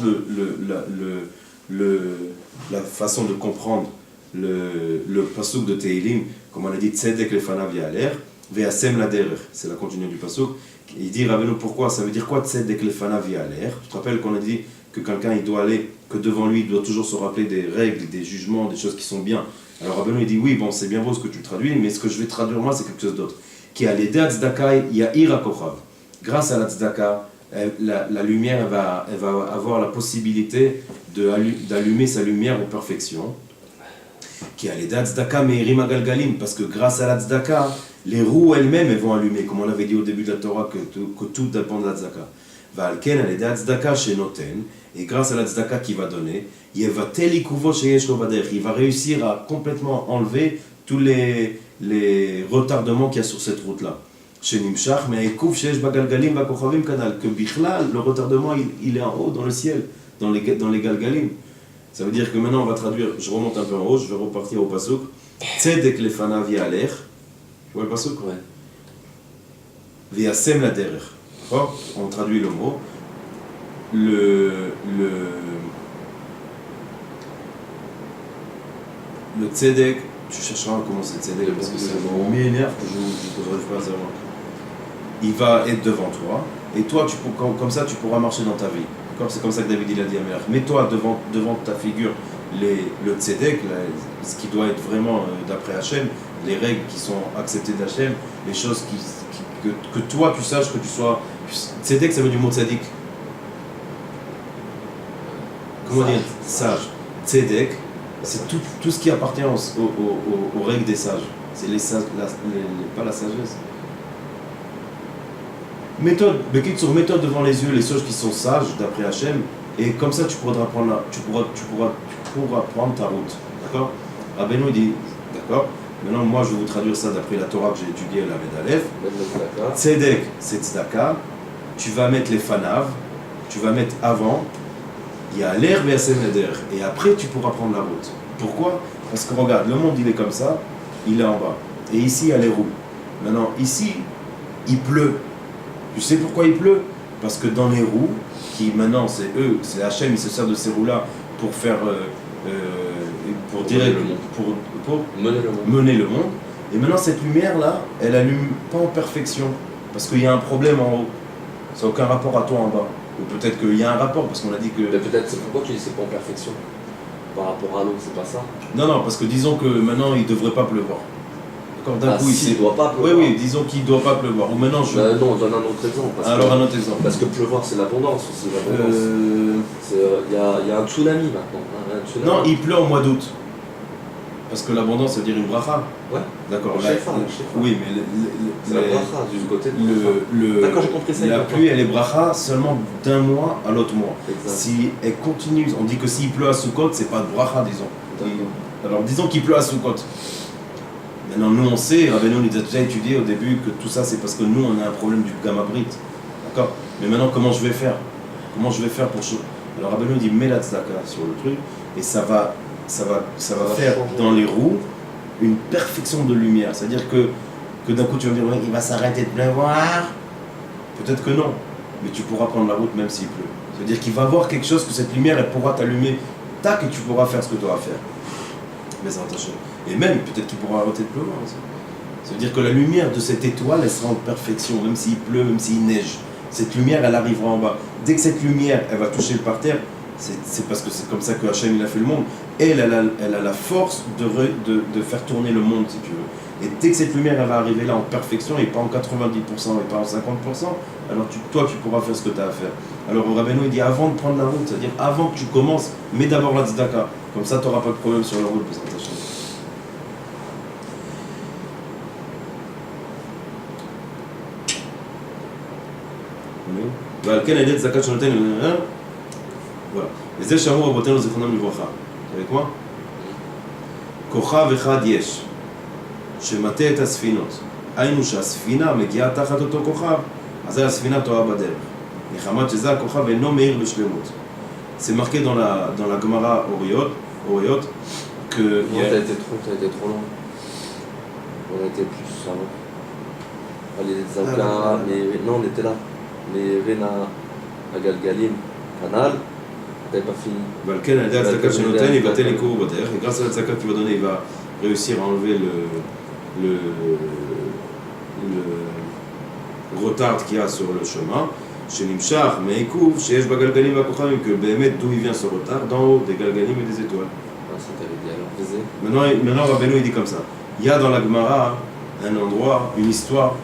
la façon de comprendre le pasuk de Tehilim, comme on a dit tzedek lefanav ya'aler ve'asem la derech, c'est la continuation du pasuk. Il dit Rabbeinu pourquoi, ça veut dire quoi tzedek lefanav ya'aler? Tu te rappelles qu'on a dit que quelqu'un il doit aller, que devant lui il doit toujours se rappeler des règles, des jugements, des choses qui sont bien. Alors Rabbeinu il dit oui, bon c'est bien beau ce que tu traduis, mais ce que je vais traduire moi c'est quelque chose d'autre. Qui a l'idée à tzedaka ya'ir hakochav. Grâce à la tzedaka, la lumière elle va avoir la possibilité d'allumer sa lumière aux perfections. Qui a l'idée à tzedaka meirim agalgalim, parce que grâce à la tzedaka, les roues elles-mêmes elles vont allumer, comme on l'avait dit au début de la Torah, que tout dépend de la tzedaka. Valken a l'idée à tzedaka chez Noten, et grâce à la tzedaka qu'il va donner, il va réussir à complètement enlever tous les retardements qu'il y a sur cette route-là. Chez Nimshach, mais que Bichlal, le retardement il est en haut dans le ciel, dans les galgalim. Ça veut dire que maintenant on va traduire, je remonte un peu en haut, je vais repartir au pasuk. Tzedek lefanav ya'aler. Tu vois le pasuk? Ouais. Ve'asem la derech. On traduit le mot. Le tzedek, tu chercheras comment c'est tzedek parce que c'est un mot m'énerve que je ne n'arrive pas à savoir. Il va être devant toi et toi comme ça tu pourras marcher dans ta vie. C'est comme ça que David il a dit à Melach. Mets-toi devant ta figure le tzedek, ce qui doit être vraiment d'après Hachem, les règles qui sont acceptées d'Hachem, les choses que toi tu saches que tu sois. Tzedek ça veut du mot tzadik. Comment dire? Sage. Tzedek, c'est tout ce qui appartient aux règles des sages. C'est les sages, pas la sagesse. Méthode devant les yeux les choses qui sont sages d'après Hachem, et comme ça tu pourras prendre ta route. D'accord? Rabbeinu dit, d'accord? Maintenant moi je vais vous traduire ça d'après la Torah que j'ai étudiée à la Aleph. Tzedek, c'est tzedaka. Tu vas mettre les fanav, tu vas mettre avant, il y a l'air et après tu pourras prendre la route. Pourquoi? Parce que regarde, le monde il est comme ça, il est en bas. et ici il y a les roues. Maintenant, ici, il pleut. Tu sais pourquoi il pleut? Parce que dans les roues, qui maintenant c'est eux, c'est Hachem, il se sert de ces roues-là pour faire, pour mener le monde. Et maintenant cette lumière-là, elle allume pas en perfection, parce qu'il y a un problème en haut. Ça n'a aucun rapport à toi en bas. Ou peut-être qu'il y a un rapport, parce qu'on a dit que... Mais peut-être, c'est pourquoi tu dis que c'est pas en perfection par rapport à l'eau, c'est pas ça? Non, parce que disons que maintenant il ne devrait pas pleuvoir. D'accord, d'un coup il doit pas pleuvoir. Oui, disons qu'il ne doit pas pleuvoir. Ou maintenant je... non, on donne un autre exemple. Un autre exemple. Parce que pleuvoir, c'est l'abondance aussi. Il y a un tsunami maintenant. Un tsunami. Non, il pleut en mois d'août. Parce que l'abondance, ça veut dire une bracha. Ouais. D'accord. Oui, mais c'est la bracha du côté de D'accord, j'ai compris ça. La pluie, elle est bracha seulement d'un mois à l'autre mois. Exact. Si elle continue, on dit que s'il pleut à Sukkot, c'est pas de bracha, disons. Alors disons qu'il pleut à Sukkot. Maintenant, nous on sait, Rabbeinu nous a déjà étudié au début que tout ça c'est parce que nous on a un problème du gamma brit. D'accord. Mais maintenant, comment je vais faire? Comment je vais faire pour... Alors Rabbeinu dit mets la tzedaka sur le truc et ça va faire dans les roues une perfection de lumière. C'est-à-dire que d'un coup tu vas me dire il va s'arrêter de pleuvoir. Peut-être que non, mais tu pourras prendre la route même s'il pleut. C'est-à-dire qu'il va voir quelque chose que cette lumière elle pourra t'allumer, tac, et tu pourras faire ce que tu dois faire. Mais attention. Et même peut-être qu'il pourra arrêter de pleuvoir aussi. Ça veut dire que la lumière de cette étoile elle sera en perfection, même s'il pleut, même s'il neige. Cette lumière elle arrivera en bas. Dès que cette lumière elle va toucher le parterre, c'est parce que c'est comme ça que Hachem il a fait le monde. Elle a la force de faire tourner le monde, si tu veux. Et dès que cette lumière elle va arriver là en perfection, et pas en 90% et pas en 50%, alors toi tu pourras faire ce que tu as à faire. Alors Rabbeinu il dit avant de prendre la route, c'est-à-dire avant que tu commences, mets d'abord la tzedaka. Comme ça tu n'auras pas de problème sur la route, présentation. ועל כן על ידי צדקה שנותן, voilà. וזה שאמרו רבותינו זיכרונם לברכה. avec moi? כוכב אחד יש, שמטה את הספינות. היינו שהספינה מגיעה תחת אותו כוכב, אז הספינה טועה בדרך. מחמת שזה הכוכב אינו מאיר בשלמות. C'est marqué dans la Gemara Oriot que... Non, t'as été trop long. On a été plus avant. Allez, les Zaka, mais non, on était là. Les Rena Agalgalim, Canal, t'avais pas fini. Valken a dit à Tzaka Shenoten, il va télé cours au terre, et grâce à la Tzaka que tu vas donner, il va réussir à enlever le retard qu'il y a sur le chemin. Chez Nimshach, mais écoute, chez Esh Bagalgalim va Kochavim, que Béhémet, d'où il vient ce retard, d'en haut, des Galgalim et des étoiles. Ah, ça t'avait dit alors, Maintenant, Rabbeinu il dit comme ça. Il y a dans la Gemara un endroit, une histoire,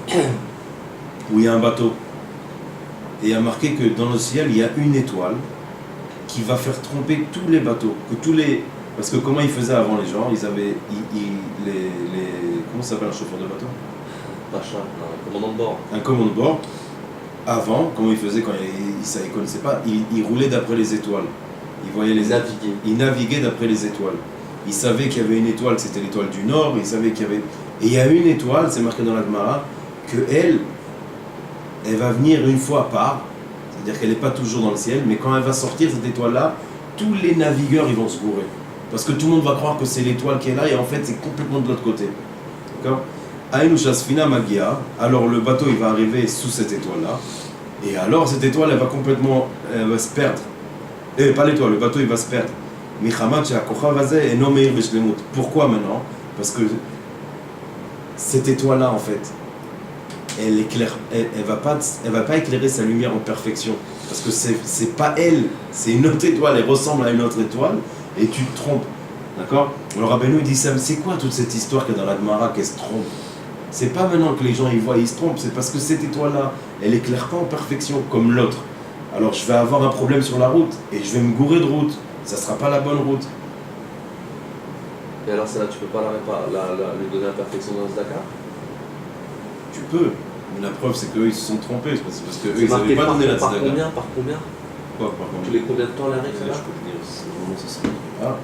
où il y a un bateau. Et il y a marqué que dans le ciel, il y a une étoile qui va faire tromper tous les bateaux. Parce que comment ils faisaient avant les gens? Ils avaient comment ça s'appelle un chauffeur de bateau? Pacha, un commandant de bord. Un commandant de bord. Avant, comment ils faisaient quand ils ne connaissaient pas? Ils roulaient d'après les étoiles. Ils voyaient ils naviguaient d'après les étoiles. Ils savaient qu'il y avait une étoile, c'était l'étoile du Nord. Ils savaient qu'il y avait... Et il y a une étoile, c'est marqué dans la Gemara, que elle va venir une fois par, c'est-à-dire qu'elle n'est pas toujours dans le ciel, mais quand elle va sortir, cette étoile-là, tous les navigueurs ils vont se gourer. Parce que tout le monde va croire que c'est l'étoile qui est là, et en fait c'est complètement de l'autre côté. D'accord? Aïnoucha Sfina Magia, alors le bateau il va arriver sous cette étoile-là, et alors cette étoile elle va complètement va se perdre. Pas l'étoile, le bateau il va se perdre. Pourquoi maintenant? Parce que cette étoile-là en fait, elle éclaire, elle va pas éclairer sa lumière en perfection, parce que c'est pas elle, c'est une autre étoile, elle ressemble à une autre étoile, et tu te trompes, d'accord? Alors Rabbeinu dit ça, c'est quoi toute cette histoire qu'il y a dans la Gemara qu'elle se trompe? C'est pas maintenant que les gens y voient, ils se trompent, c'est parce que cette étoile-là, elle éclaire pas en perfection comme l'autre. Alors je vais avoir un problème sur la route, et je vais me gourer de route, ça sera pas la bonne route. Et alors celle-là, tu peux pas lui donner la perfection dans ce Dakar? Tu peux. Mais la preuve, c'est qu'eux, ils se sont trompés. C'est parce qu'eux, ils n'avaient pas donné la tzedaka. Par combien? Quoi, par combien? Tous les combien de temps elle arrive, je peux te dire, c'est vraiment ça serait... Ah.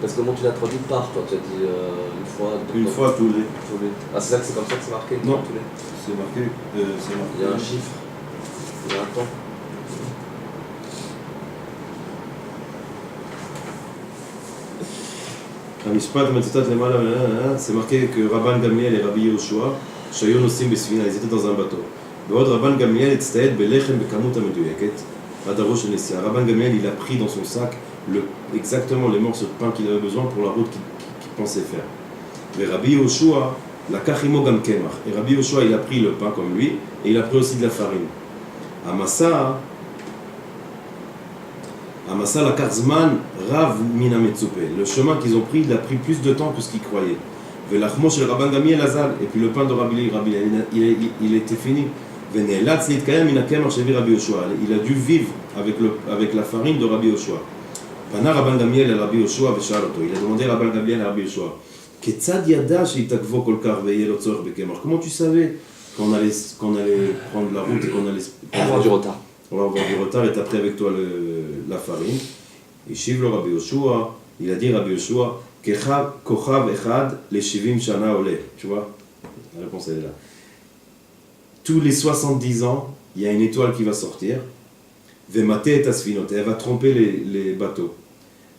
Parce que comment tu l'as traduit par, toi? Tu as dit une fois... Une fois tous les... Ah, c'est comme ça que c'est marqué? Non, tous les... c'est marqué... Il y a un chiffre. Il y a un temps. המשפט מצוטט למעלה, c'est marqué que Rabban Gamliel et Rabbi Yehoshua, שהיו נוסעים בספינה, ils étaient dans un bateau. בעוד רבן גמליאל הצטייד בלחם בכמות המדויקת, עד הראש של נסיעה. רבן גמליאל, il a pris dans son sac exactement les morceaux de pain qu'il avait besoin pour la route qu'il pensait faire. ורבי יהושע לקח עמו גם קמח. Et Rabbi Yehoshua, il a pris le pain comme lui, et il a pris aussi de la farine. המסע לקח זמן רב מן המצופה. Le chemin qu'ils ont pris, il a pris plus de temps que ce qu'ils croyaient. ולחמו של רבן גמליאל אזל, et puis le pain de Rabbi il était fini. ונאלץ להתקיים מן הקמח שהביא רבי יהושע. Il a dû vivre avec la farine de Rabbi Yehoshua. פנה רבן גמליאל אל רבי יהושע ושאל אותו. Il a demandé רבן גמליאל à Rabbi Yehoshua. כיצד ידע שהתעכבו כל כך ויהיה לו צורך בקמח? Comment tu savais qu'on allait prendre la route et qu'on allait avoir du retard? On va avoir du retard et t'as pris avec toi la farine. השיב לו רבי יהושע, il a dit Rabbi Yehoshua, כוכב אחד ל-70 שנה עולה. Tu vois? La réponse elle est là. Tous les 70 ans, il y a une étoile qui va sortir. ומטה את הספינות, elle va tromper les bateaux.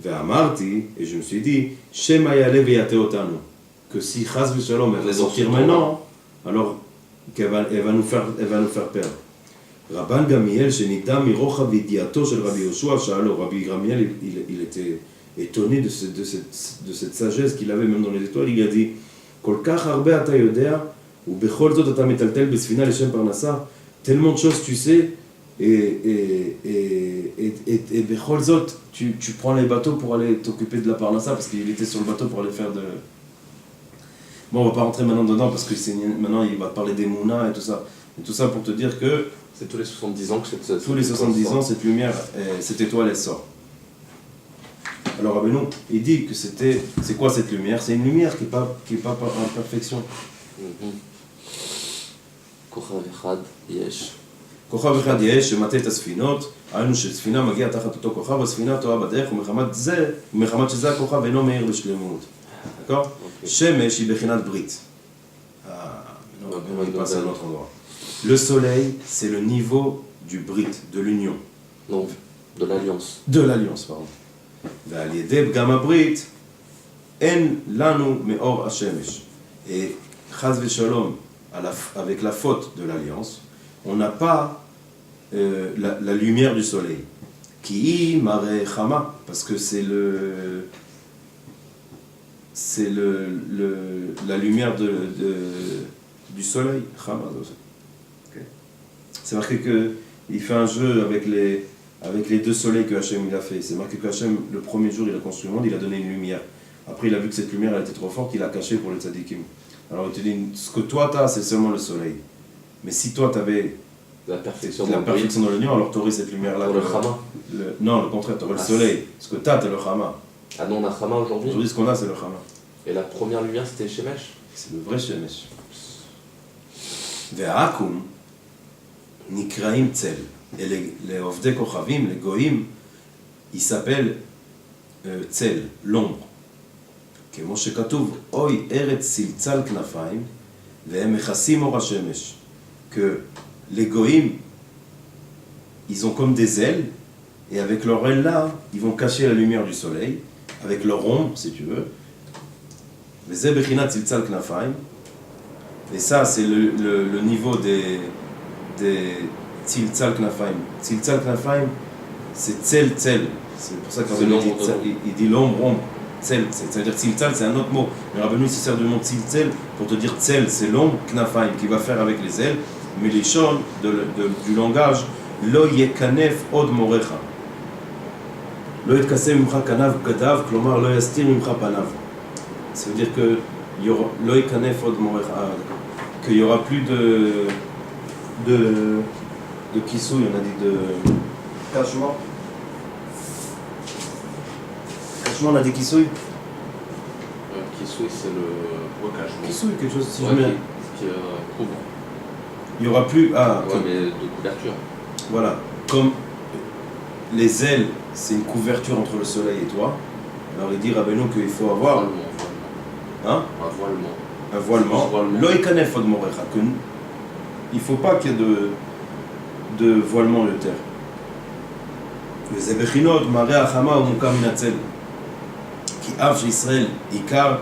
ואמרתי, et je me suis dit, שמא יעלה ויטעה אותנו. Que si חס ושלום elle va sortir maintenant, alors elle va nous faire perdre. רבן גמליאל שנידע מרוחב ידיעתו של רבי יהושע, שאלו, רבי גמליאל, il était étonné de cette sagesse qu'il avait même dans les étoiles, il a dit, כל כך הרבה אתה יודע, ובכל זאת אתה מטלטל בספינה לשם פרנסה, tellement de choses tu sais, et בכל זאת, tu prends les bateaux pour aller t'occuper de la parnassa, parce qu'il était sur le bateau pour aller faire de... Bon, on va pas rentrer maintenant dedans, parce que maintenant il va parler des mounas et tout ça. Et tout ça pour te dire que... C'est tous les 70 ans que cette tous les 70 ans, cette lumière, cette étoile, elle sort. Alors Rabbeinu, il dit que c'est quoi cette lumière? C'est une lumière qui est pas en perfection. כוכב אחד יש. כוכב אחד יש שמטה את הספינות, היינו שספינה מגיעה תחת אותו כוכב, הספינה טועה בדרך, ומחמת שזה הכוכב אינו מאיר בשלמות. d'accord? שמש היא בחינת ברית. On passe à un autre endroit. Le soleil, c'est le niveau du brit, de l'union. Non, de l'alliance. De l'alliance, pardon. ועל ידי פגם הברית, אין לנו מאור השמש. Et chas ושלום, avec la faute de l'alliance, on n'a pas la lumière du soleil. Qui mare chama, parce que c'est la lumière du soleil. Chama, okay. C'est marqué qu'il fait un jeu avec les deux soleils que Hachem il a fait. C'est marqué que Hachem, le premier jour, il a construit le monde, il a donné une lumière. Après, il a vu que cette lumière elle était trop forte, il l'a cachée pour les tzadikim. Alors, il te dit, ce que toi tu as, c'est seulement le soleil. Mais si toi tu avais la perfection dans l'union, alors tu aurais cette lumière-là. Le chama. Non, le contraire, tu aurais le soleil. Ce que tu as, c'est le chama. Ah non, on a chama aujourd'hui. Aujourd'hui, ce qu'on a, c'est le chama. Et la première lumière, c'était Shemesh. C'est le vrai Shemesh. והעכו"ם נקראים צל. Et les עובדי כוכבים, les goïm, ils s'appellent צל, l'ombre. כמו שכתוב, אוי ארץ צלצל כנפיים, והם מכסים אור השמש. Que les goïm, ils ont comme des ailes, et avec leurs ailes là, ils vont cacher la lumière du soleil, avec leur ombre, si tu veux. וזה בחינת צלצל כנפיים. Et ça, c'est le niveau des Tziltzal Knafayim. Tziltzal Knafayim, c'est Tzel Tzel. C'est pour ça qu'il dit l'ombre. Tzel, c'est-à-dire Tziltzal, c'est un autre mot. Mais Rabbeinu, il se sert du mot Tziltzal pour te dire Tzel, c'est l'ombre Knafayim qui va faire avec les ailes. Mais les chants du langage, Lo yekanef od morecha. Lo yetkasem mimcha kanav gadav, klomar lo yastir mimcha panav. Ça veut dire que Lo yekanef od morecha. Qu'il n'y aura plus de kissouille, on a dit de cachement. Cachement, on a dit kissouille. Kissouille, c'est le cachement. Kissouille, quelque chose si ouais, je mets. Qui couvre. Il n'y aura plus. Ah, ouais, mais de couverture. Voilà. Comme les ailes, c'est une couverture entre le soleil et toi. Alors il dit Rabbeinu qu'il faut avoir. Hein? Un voilement. Lo yekanef od morecha. Il ne faut pas qu'il y ait de voilement de terre. וזה בחינות מראה החמה ומוקם מן הצל. Ki av Israël ikar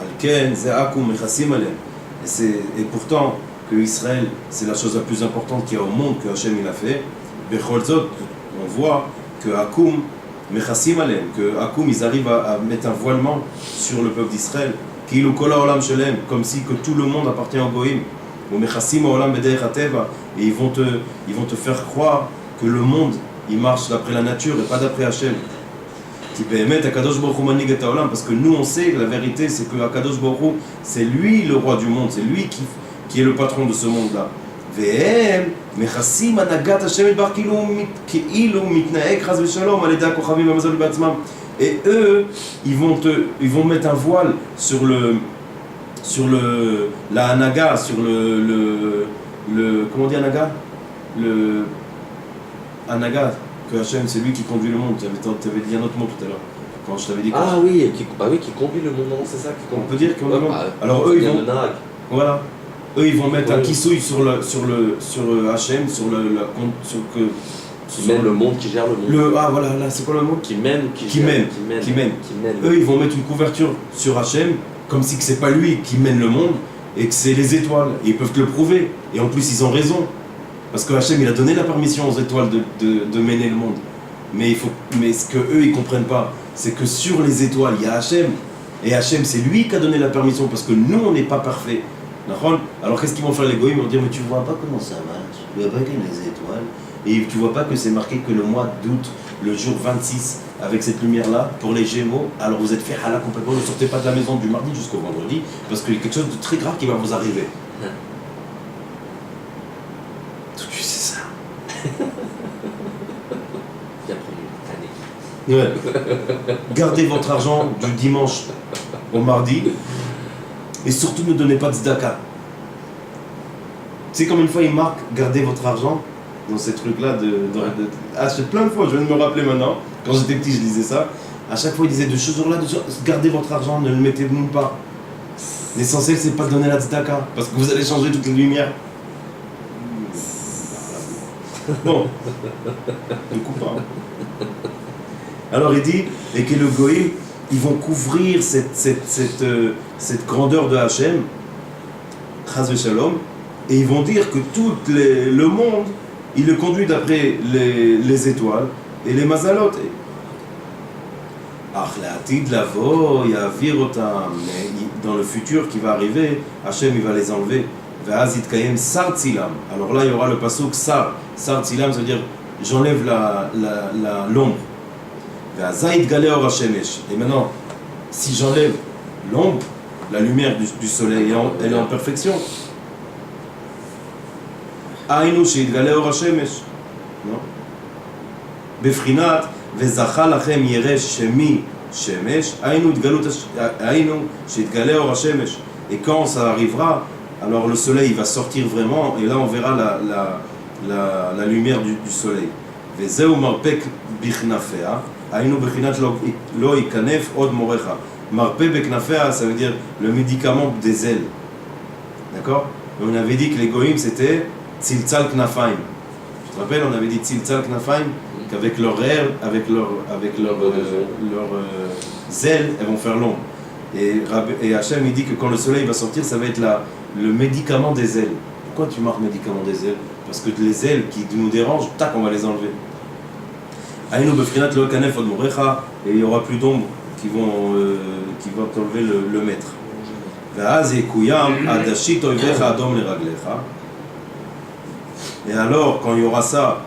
alken ze akum mechassim alem. Et pourtant que Israël c'est la chose la plus importante qu'il y a au monde que Hachem il a fait. Bechol zot, on voit que akum mechassim alem, que akum ils arrivent à mettre un voilement sur le peuple d'Israël. Kilu kol haolam shelem, comme si que tout le monde appartient au goïm. Ou mechassim haolam bederech hateva, et ils vont te faire croire que le monde il marche d'après la nature et pas d'après Hachem. Parce que nous on sait que la vérité c'est que Akadosh Baruch Hu, c'est lui le roi du monde, c'est lui qui est le patron de ce monde-là. Et eux, ils vont mettre un voile sur la Hanaga, sur le comment on dit Hanaga, le Hanaga, que Hachem c'est lui qui conduit le monde. Tu avais dit un autre mot tout à l'heure. Quand je t'avais dit ah oui, qui conduit le monde, non, c'est ça qui on peut dire qu'on bah, alors eux ils vont nag. voilà. Eux ils vont mettre un kissouille sur Hachem, sur que qui mène le monde, qui gère le monde. Ah voilà, là c'est quoi le mot? Qui mène. Eux ils vont mettre une couverture sur Hachem, comme si que c'est pas lui qui mène le monde et que c'est les étoiles. Et ils peuvent te le prouver. Et en plus ils ont raison. Parce que Hachem il a donné la permission aux étoiles de mener le monde. Mais ce que eux ils comprennent pas, c'est que sur les étoiles il y a Hachem. Et Hachem c'est lui qui a donné la permission parce que nous on n'est pas parfait. Alors qu'est-ce qu'ils vont faire les goïms? Ils vont dire mais tu vois pas comment ça marche, tu vois pas qu'il y a les étoiles. Et tu vois pas que c'est marqué que le mois d'août, le jour 26, avec cette lumière-là, pour les Gémeaux, alors vous êtes fait halak complètement, ne sortez pas de la maison du mardi jusqu'au vendredi, parce qu'il y a quelque chose de très grave qui va vous arriver. Tu sais ça. Ouais. Gardez votre argent du dimanche au mardi, et surtout ne donnez pas de tzedaka. Tu sais comme une fois il marque, gardez votre argent dans ces trucs-là c'est plein de fois, je viens de me rappeler maintenant, quand j'étais petit je disais ça, à chaque fois il disait de ce jour-là, gardez votre argent, ne le mettez nulle part. L'essentiel c'est pas de donner la tzedaka, parce que vous allez changer toutes les lumières. Bon, ne coupe pas. Alors il dit, et que le goïm, ils vont couvrir cette grandeur de Hachem, Chas v'Shalom, et ils vont dire que tout le monde il le conduit d'après les étoiles et les mazalot. Dans le futur qui va arriver, Hachem il va les enlever. Alors là il y aura le pasuk Sar Tzilam, c'est-à-dire j'enlève l'ombre. Et maintenant, si j'enlève l'ombre, la lumière du soleil elle est en perfection. היינו שיתגלה אור השמש, בבחינת וזכה לכם ירא שמי שמש, היינו שיתגלה אור השמש. Et quand ça arrivera, alors le soleil va sortir vraiment et là on verra la lumière du soleil. וזהו מרפק בכנפיה, היינו בחינת לא ייכנף עוד מורך. מרפא בכנפיה, ça veut dire le médicament des ailes. D'accord? On avait dit que les goïms c'était Tziltzal Knafaim. Tu te rappelles, on avait dit Tziltzal Knafaim, qu'avec leurs ailes, avec leurs ailes, elles vont faire l'ombre. Et Hachem il dit que quand le soleil va sortir, ça va être le médicament des ailes. Pourquoi tu marques médicament des ailes? Parce que les ailes qui nous dérangent, tac, on va les enlever. Aïnou befrinat lo kanef od morecha, et il n'y aura plus d'ombre qui vont t'enlever le maître. Va'az ekuyam adashit oivecha adom leraglecha. Et alors, quand il y aura ça,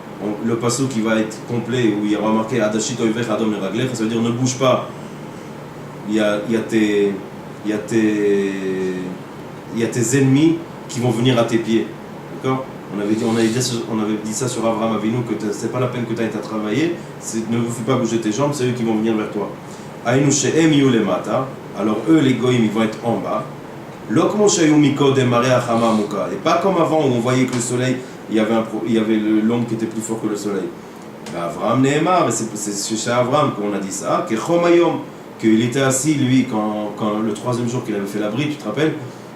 le pasuk qui va être complet, où il y aura marqué Adashit oivech adom leraglecha, ça veut dire ne bouge pas. Il y a tes ennemis qui vont venir à tes pieds. D'accord? On avait dit ça sur Avraham Avinu, que c'est pas la peine que tu ailles à travailler, ne vous fais pas bouger tes jambes, c'est eux qui vont venir vers toi. Aïnou she'em yu lemata, alors eux les goïms ils vont être en bas. Lokmo she'yu mikodem marea chama muka, et pas comme avant où on voyait que le soleil il y avait l'ombre qui était plus fort que le soleil. Avraham Nehemar, c'est chez Avraham qu'on a dit ça, qu'il était assis lui quand le troisième jour qu'il avait fait l'abri, tu te rappelles,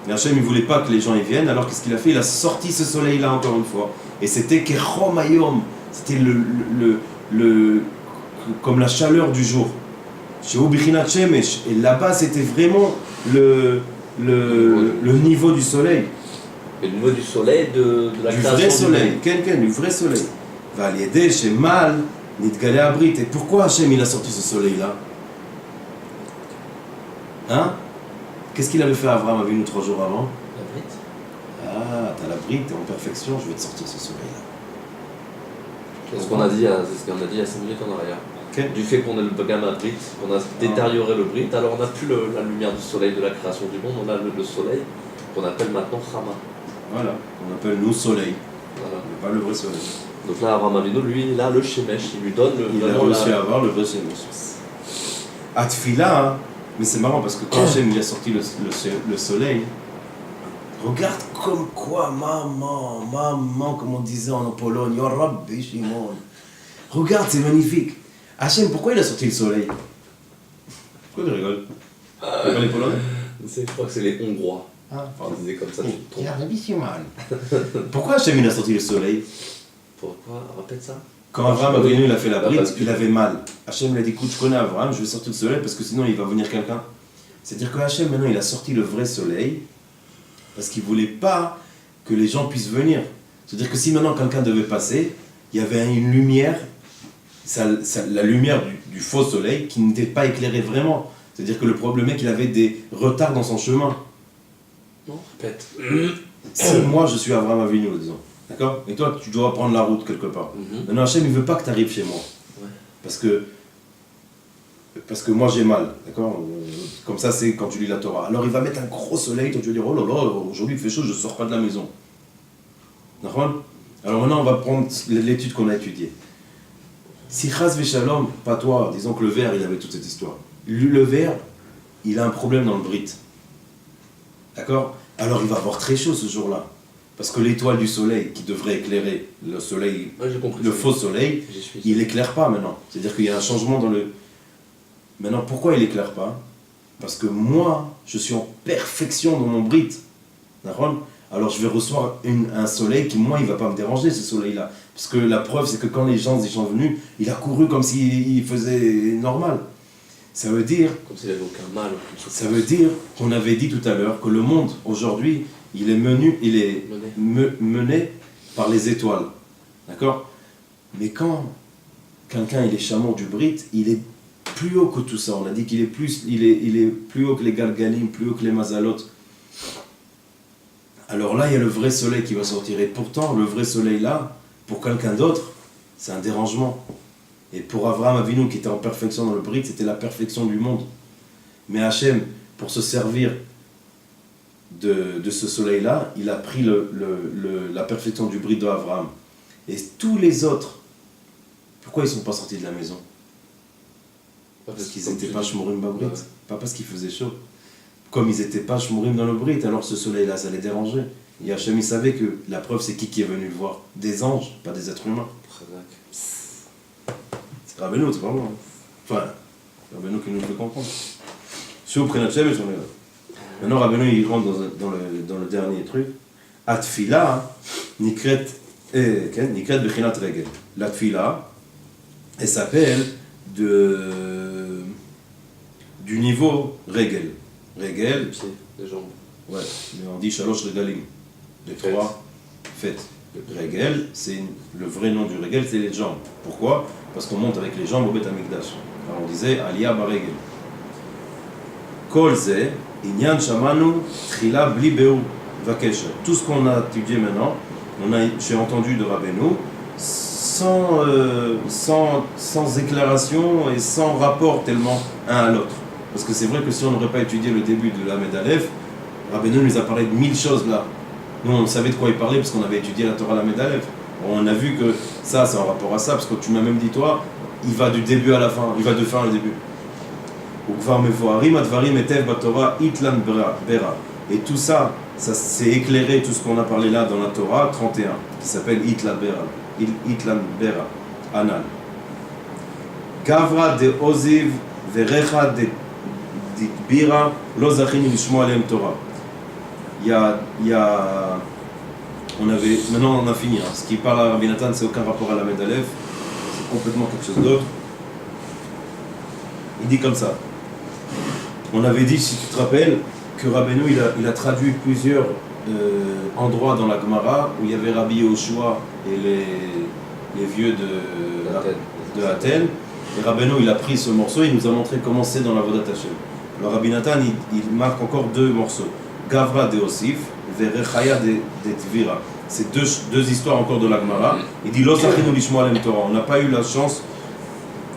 et Hachem il voulait pas que les gens y viennent, alors qu'est-ce qu'il a fait? Il a sorti ce soleil là encore une fois, et c'était Kechomayom, c'était comme la chaleur du jour. chez Ubichinat Shemesh. Et là-bas, c'était vraiment le niveau du soleil. Et le niveau du soleil de la Du création vrai du soleil, monde. quelqu'un, du vrai soleil. Va l'aider chez Mal, Nitgalé Abrit. Et pourquoi Hachem il a sorti ce soleil-là? Hein? Qu'est-ce qu'il avait fait à Abraham Avinu 3 jours avant? La brite. Ah, t'as la bride, t'es en perfection, je vais te sortir ce soleil-là. C'est ce qu'on a dit, c'est ce qu'on a dit il y a 5 minutes en arrière. Ok. Du fait qu'on ait le gamme brite, qu'on a détérioré le brite, alors on n'a plus la lumière du soleil de la création du monde, on a le soleil qu'on appelle maintenant Chama. Voilà, on appelle nous soleil, Voilà. mais pas le vrai soleil. Donc là, Abraham Avinu, lui, il a le Shemesh, il lui donne Il a vraiment réussi à avoir le vrai Shemesh. Atfila, hein, mais c'est marrant parce que quand Hachem il a sorti le soleil, regarde comme quoi, maman, comme on disait en Pologne, Yo Rabbi Shimon. Regarde, c'est magnifique. Hachem, pourquoi il a sorti le soleil? Pourquoi tu rigoles? C'est pas les Polonais? Je crois que c'est les Hongrois. Ah, Ils disaient comme ça, tu te trompes. Rabbi Shimon. Pourquoi Hachem il a sorti le soleil? Pourquoi? Répète ça. Quand Abraham a venu, il a fait la Parce bride, que- il avait mal. Hachem lui a dit, écoute, je connais Abraham, je vais sortir le soleil parce que sinon il va venir quelqu'un. C'est-à-dire que Hachem, maintenant, il a sorti le vrai soleil parce qu'il ne voulait pas que les gens puissent venir. C'est-à-dire que si maintenant quelqu'un devait passer, il y avait une lumière, la lumière du faux soleil qui n'était pas éclairée vraiment. C'est-à-dire que le mec, il avait des retards dans son chemin. Non, répète. Si moi, je suis Abraham Avinu, disons, d'accord? Et toi, tu dois prendre la route quelque part. Maintenant, Hachem, il ne veut pas que tu arrives chez moi. Ouais. Parce que moi j'ai mal, d'accord? Comme ça c'est quand tu lis la Torah. Alors il va mettre un gros soleil, toi tu vas dire oh là là, aujourd'hui il fait chaud, je ne sors pas de la maison. D'accord? Alors maintenant on va prendre l'étude qu'on a étudiée. Si Chas Veshalom, pas toi, disons que le ver il avait toute cette histoire. Le ver, il a un problème dans le brit. D'accord? Alors il va avoir très chaud ce jour-là. Parce que l'étoile du soleil qui devrait éclairer le soleil, Ouais, j'ai compris. le faux soleil, J'y suis. il éclaire pas maintenant. C'est-à-dire qu'il y a un changement dans le... Maintenant, pourquoi il éclaire pas? Parce que moi, je suis en perfection dans mon brit. D'accord? Alors je vais recevoir un soleil qui, moi, il va pas me déranger, ce soleil-là. Parce que la preuve, c'est que quand les gens y sont venus, il a couru comme s'il faisait normal. Ça veut dire... Comme s'il avait aucun mal, aucune souffrance. Ça veut dire qu'on avait dit tout à l'heure que le monde, aujourd'hui, il est mené par les étoiles. D'accord? Mais quand quelqu'un il est chameau du Brit, il est plus haut que tout ça. On a dit qu'il est plus, il est plus haut que les Galgalim, plus haut que les Mazalot. Alors là, il y a le vrai soleil qui va sortir. Et pourtant, le vrai soleil là, pour quelqu'un d'autre, c'est un dérangement. Et pour Abraham Avinu, qui était en perfection dans le Brit, c'était la perfection du monde. Mais Hachem, pour se servir de ce soleil-là, il a pris la perfection du Brit d'Abraham. Et tous les autres, pourquoi ils ne sont pas sortis de la maison? Parce qu'ils n'étaient pas shmurim babrit, Ouais. pas parce qu'il faisait chaud. Comme ils n'étaient pas shmurim dans le Brit, alors ce soleil-là, ça les dérangeait. Et Hachem, il savait que la preuve, c'est qui est venu le voir? Des anges, pas des êtres humains. C'est Rabbeinu, c'est pas moi. Enfin, Rabbeinu qui nous le fait comprendre. Si vous prenez notre chèvre, on est là. Maintenant, Rabbeinu, il rentre dans le dernier truc. Atfila, nikret bechinat regel. La tfila, elle s'appelle du niveau regel. Regel, Les pieds, les jambes. ouais, mais on dit shalosh regalim. Les Fêtes. trois fêtes. Le regel, c'est le vrai nom du regel, c'est les jambes. Pourquoi? Parce qu'on monte avec les jambes au Beth Amikdash. Alors on disait Aliyah baregel. Kol ze, inyan shamanu, trila bli beur vakesha. Tout ce qu'on a étudié maintenant, j'ai entendu de Rabbeinu, sans éclairation et sans rapport tellement un à l'autre. Parce que c'est vrai que si on n'aurait pas étudié le début de la Aleph, Rabbeinu nous a parlé de 1000 choses là. Nous on savait de quoi il parlait parce qu'on avait étudié la Torah la Aleph. On a vu que ça c'est en rapport à ça, parce que tu m'as même dit toi, il va du début à la fin, il va de fin au début. Et tout ça, ça s'est éclairé, tout ce qu'on a parlé là dans la Torah 31, qui s'appelle Itlan Bera, Anal. Gavra de Oziv, Verecha de Bira, Lo Zachini Lishmo Alem Torah. Maintenant on a fini. Ce qui parle à Rabbi Nathan, c'est aucun rapport à la Aleph, c'est complètement quelque chose d'autre. il dit comme ça. On avait dit, si tu te rappelles, que Rabbeinu il a traduit plusieurs endroits dans la Gemara où il y avait Rabbi Yehoshua et les vieux de Athènes. Et Rabbeinu il a pris ce morceau, il nous a montré comment c'est dans la Vodat Hashem. Alors Rabbi Nathan il marque encore deux morceaux. Gavra de Osif, Verechaya de Tvira. C'est deux histoires encore de la Gemara. Il dit Lo zachinu lishmoa alem Torah. On n'a pas eu la chance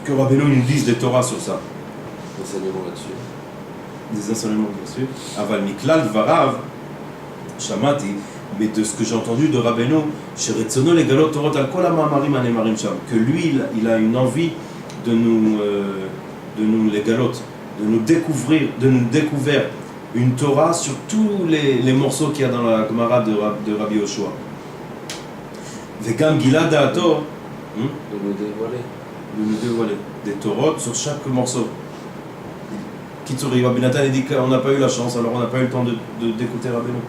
que Rabbeinu nous dise des Torahs sur ça. Enseignement là-dessus. Des enseignements là-dessus. Aval miklal varav, shamati, mais de ce que j'ai entendu de Rabbeinu, sheretzono legalot torot al kol ha'ma'amarim hanemarim sham, que lui il a une envie de nous légalot, de nous découvrir une Torah sur tous les morceaux qu'il y a dans la Gemara de Rabbi Yehoshua. Vegam gila da'ato, De nous dévoiler. des Torot sur chaque morceau. Kitsuri, Rabbi Nathan dit qu'on n'a pas eu la chance, alors on n'a pas eu le temps d'écouter Rabbeinu.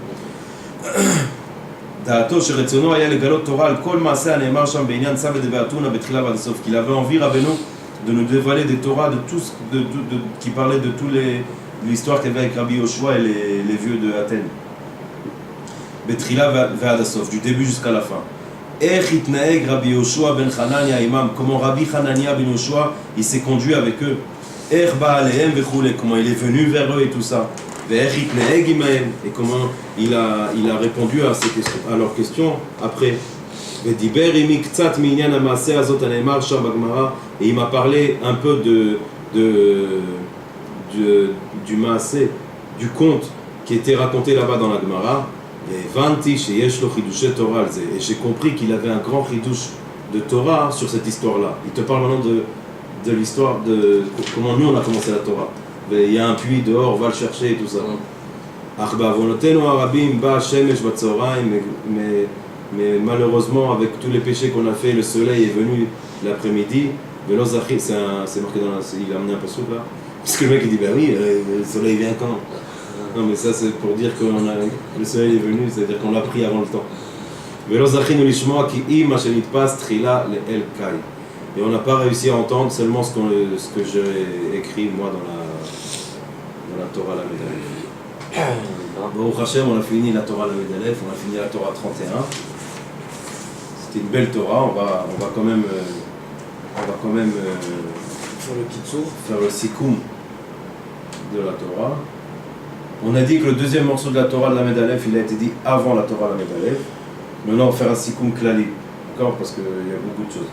Da'ato sheretzono haya legalot Torah al kol ma'aseh han'emar sham be'inyan tzaveh de'atuna betchila v'ad sof, qu'il avait envie Rabbeinu de nous dévoiler des Torahs de tout qui parlaient de tous l'histoire qu'il y avait avec Rabbi Yehoshua et les vieux de Athènes. Betchila v'ad sof, du début jusqu'à la fin. Ech itnaeg Rabbi Yehoshua ben Hanania imam, comment Rabbi Hanania ben Yehoshua il s'est conduit avec eux. Ech ba'alehem v'chule, comment il est venu vers eux et tout ça. Ve'ech itnaeg imahem, et comment il a répondu à leurs questions après. Ve'diber imi ktsat mi'inyan ha'maaseh hazot han'emar sham b'Gemara, et il m'a parlé un peu du maaseh, du conte qui était raconté là-bas dans la Gemara. Et j'ai compris qu'il avait un grand chidouche de Torah sur cette histoire-là. Il te parle maintenant de l'histoire de comment nous on a commencé la Torah. Il y a un puits dehors, on va le chercher et tout ça. Mais malheureusement, avec tous les péchés qu'on a fait, le soleil est venu l'après-midi. C'est marqué dans il a amené un peu ce truc là. Parce que le mec il dit ben oui, le soleil vient quand? Non mais ça c'est pour dire que le soleil est venu, c'est-à-dire qu'on l'a pris avant le temps. Et on n'a pas réussi à entendre seulement ce que j'ai écrit moi dans la Torah Lamed Aleph. Baruch Hashem, on a fini la Torah Lamed Aleph, on a fini la Torah 31. C'était une belle Torah, on va quand même faire le sikoum de la Torah. On a dit que le deuxième morceau de la Torah de Lamed Aleph, il a été dit avant la Torah Lamed Aleph. Maintenant, on va faire un sikoum klali, d'accord? Parce qu'il y a beaucoup de choses.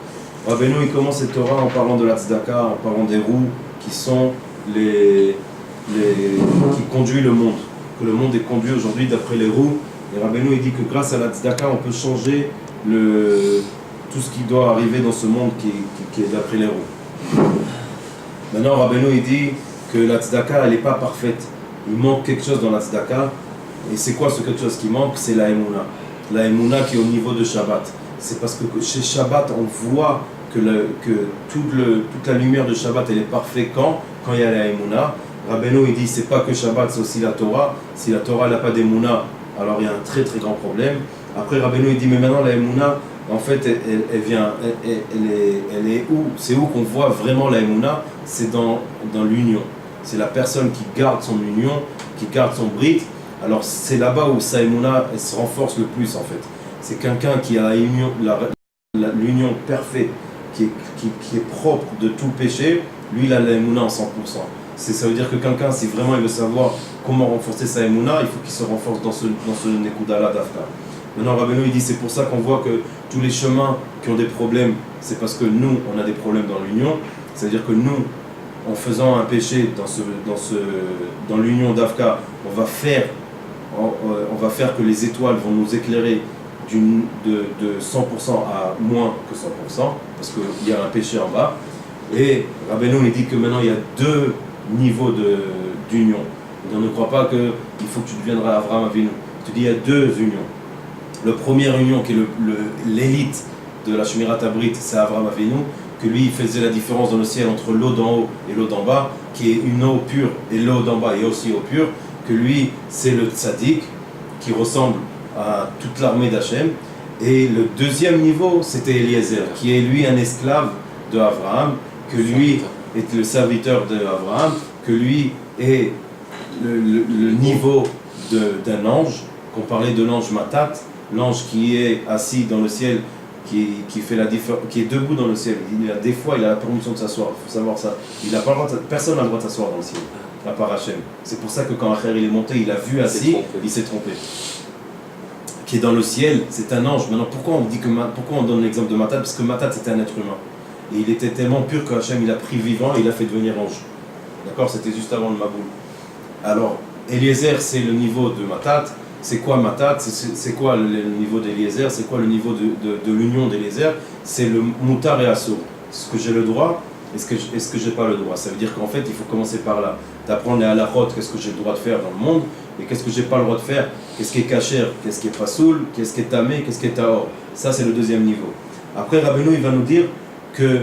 Rabbeinu, il commence cette Torah en parlant de la tzedaka, en parlant des roues qui sont qui conduisent le monde. Que le monde est conduit aujourd'hui d'après les roues. Et Rabbeinu, il dit que grâce à la tzedaka, on peut changer tout ce qui doit arriver dans ce monde qui est d'après les roues. Maintenant, Rabbeinu, il dit que la tzedaka, elle n'est pas parfaite. Il manque quelque chose dans la tzedaka. Et c'est quoi ce quelque chose qui manque? C'est la émouna. La émouna qui est au niveau de Shabbat. C'est parce que chez Shabbat, on voit que toute la lumière de Shabbat, elle est parfaite quand il y a la émouna. Rabbeinu, il dit, c'est pas que Shabbat, c'est aussi la Torah. Si la Torah n'a pas d'émouna, alors il y a un très très grand problème. Après, Rabbeinu, il dit, mais maintenant la émouna, en fait, elle vient, elle est où? C'est où qu'on voit vraiment la émouna? C'est dans l'union. C'est la personne qui garde son union, qui garde son brit. Alors c'est là-bas où sa émouna elle se renforce le plus en fait. C'est quelqu'un qui a l'union parfaite, qui est propre de tout péché. Lui, il a la émouna en 100%. Ça veut dire que quelqu'un, si vraiment il veut savoir comment renforcer sa émouna, il faut qu'il se renforce dans ce Nekuda-là d'Afka. Maintenant, Rabbeinu, il dit, c'est pour ça qu'on voit que tous les chemins qui ont des problèmes, c'est parce que nous, on a des problèmes dans l'union. C'est-à-dire que nous, en faisant un péché dans l'union d'Afka, on va faire que les étoiles vont nous éclairer de 100% à moins que 100%, parce qu'il y a un péché en bas. Et Rabbeinu, il dit que maintenant, il y a deux niveaux d'union. On ne croit pas qu'il faut que tu deviendras Avraham Avinu. Je te dis, il y a deux unions. La première union, qui est l'élite de la Shmirat Habrit, c'est Avraham Avinu, que lui, il faisait la différence dans le ciel entre l'eau d'en haut et l'eau d'en bas, qui est une eau pure, et l'eau d'en bas est aussi eau pure, que lui, c'est le tzaddik, qui ressemble à toute l'armée d'Hachem. Et le deuxième niveau, c'était Eliezer, qui est lui un esclave de Avraham, que lui, est le serviteur d'Abraham, que lui est le niveau d'un ange, qu'on parlait de l'ange Matat, l'ange qui est assis dans le ciel, qui fait la qui est debout dans le ciel. Des fois, il a la permission de s'asseoir, il faut savoir ça. Personne n'a le droit de s'asseoir dans le ciel, à part Hachem. C'est pour ça que quand Acher il est monté, il a vu assis, il s'est trompé. Qui est dans le ciel, c'est un ange. Maintenant, pourquoi on donne l'exemple de Matat? Parce que Matat c'était un être humain. Et il était tellement pur que Hachem il a pris vivant et il a fait devenir ange. D'accord? C'était juste avant le Maboul. Alors, Eliezer c'est le niveau de Matat. C'est quoi Matat? C'est quoi le niveau d'Eliezer? C'est quoi le niveau de l'union d'Eliezer? C'est le Moutar et Assour. Est-ce que j'ai le droit? Est-ce que j'ai pas le droit? Ça veut dire qu'en fait, il faut commencer par là. D'apprendre les halachot, qu'est-ce que j'ai le droit de faire dans le monde, et qu'est-ce que j'ai pas le droit de faire, qu'est-ce qui est kasher, qu'est-ce qui est pasoul, qu'est-ce qui est tamé, qu'est-ce qui est taor. Ça, c'est le deuxième niveau. Après, Rabbeinu, il va nous dire que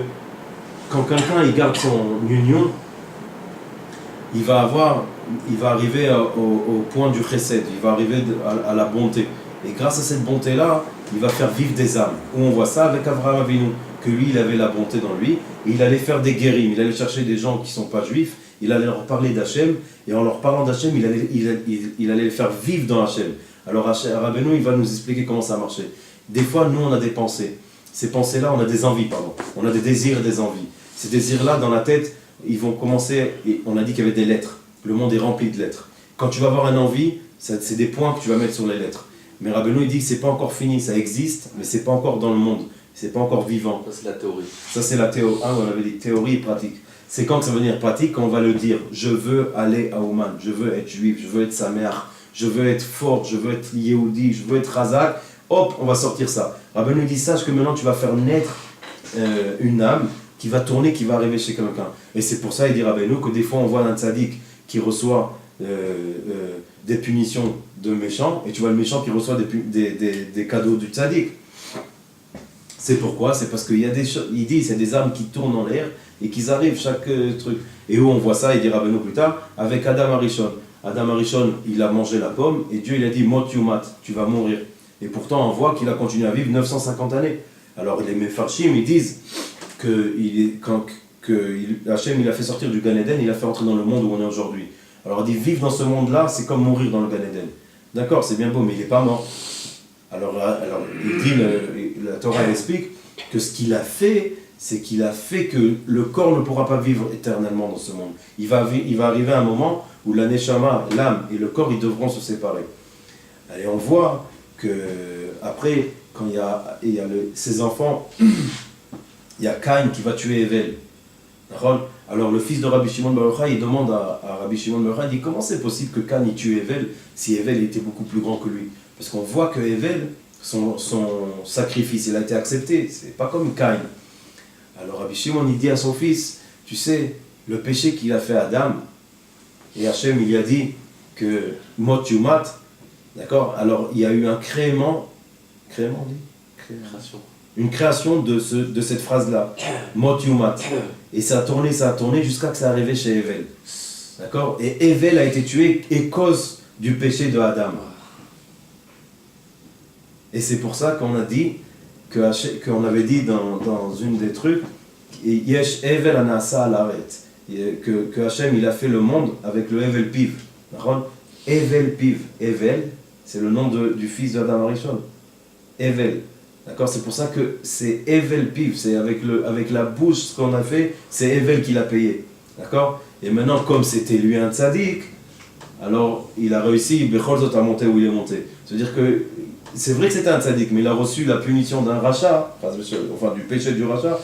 quand quelqu'un il garde son union, il va arriver au point du chesed, il va arriver à la bonté. Et grâce à cette bonté-là, il va faire vivre des âmes. Où on voit ça avec Avraham Avinu, que lui, il avait la bonté dans lui, et il allait faire des guérim, il allait chercher des gens qui ne sont pas juifs, il allait leur parler d'Hachem, et en leur parlant d'Hachem, il allait les faire vivre dans Hachem. Alors Rabbeinu, il va nous expliquer comment ça marchait. Des fois, nous, on a des pensées. Ces pensées-là, on a des envies, pardon. On a des désirs et des envies. Ces désirs-là, dans la tête, ils vont commencer, et on a dit qu'il y avait des lettres. Le monde est rempli de lettres. Quand tu vas avoir une envie, c'est des points que tu vas mettre sur les lettres. Mais Rabbeinu, il dit que c'est pas encore fini, ça existe, mais c'est pas encore dans le monde, c'est pas encore vivant. Ça, c'est la théorie. Ça, c'est la théorie. Ah, on avait dit théorie et pratique. C'est quand que ça va devenir pratique, quand on va le dire. Je veux aller à Ouman, je veux être juif, je veux être sa mère, je veux être fort, je veux être Yehudi, je veux être Razak. Hop, on va sortir ça. Rabbeinu dit, sache que maintenant tu vas faire naître une âme qui va tourner, qui va arriver chez quelqu'un. Et c'est pour ça, il dit Rabbeinu, que des fois on voit un tzaddik qui reçoit des punitions de méchants, et tu vois le méchant qui reçoit des cadeaux du tzaddik. C'est pourquoi? C'est parce qu'il y a il dit, c'est des âmes qui tournent en l'air et qui arrivent chaque truc. Et où on voit ça, il dit Rabbeinu plus tard, avec Adam Arishon. Adam Arishon, il a mangé la pomme, et Dieu il a dit, mot yumat, tu vas mourir. Et pourtant on voit qu'il a continué à vivre 950 années. Alors les Mefarshim, ils disent que Hachem il a fait sortir du Gan Eden, il a fait entrer dans le monde où on est aujourd'hui. Alors il dit, vivre dans ce monde-là, c'est comme mourir dans le Gan Eden. D'accord, c'est bien beau, mais il n'est pas mort. Alors il dit, la Torah elle explique que ce qu'il a fait, c'est qu'il a fait que le corps ne pourra pas vivre éternellement dans ce monde. Il va arriver un moment où la neshama, l'âme et le corps, ils devront se séparer. Allez, on voit que après, quand il y a ses enfants, il y a Caïn qui va tuer Evel. Alors le fils de Rabbi Shimon bar Yochai, il demande à Rabbi Shimon bar Yochai, il dit, comment c'est possible que Caïn tue Evel si Evel était beaucoup plus grand que lui? Parce qu'on voit que Evel, son sacrifice, il a été accepté, c'est pas comme Caïn. Alors Rabbi Shimon, il dit à son fils, tu sais, le péché qu'il a fait à Adam, et Hachem, il lui a dit que mot yumat, d'accord? Alors il y a eu un création. Une création de cette phrase-là, mot yumat. Et ça a tourné jusqu'à que ça arrivait chez Evel. D'accord? Et Evel a été tué à cause du péché de Adam. Et c'est pour ça qu'on a dit, qu'on avait dit dans une des trucs, Yesh Evel anasa alaret, que Hachem il a fait le monde avec le Evel Piv. Evel Piv. Evel, c'est le nom du fils d'Adam Arishon. Evel. D'accord, c'est pour ça que c'est Evel Piv, c'est avec la bouche ce qu'on a fait, c'est Evel qui l'a payé. D'accord? Et maintenant, comme c'était lui un tzaddik, alors il a réussi, Bechol Zot, à monter où il est monté. C'est-à-dire que c'est vrai que c'était un tzaddik, mais il a reçu la punition d'un rachat, enfin du péché du rachat,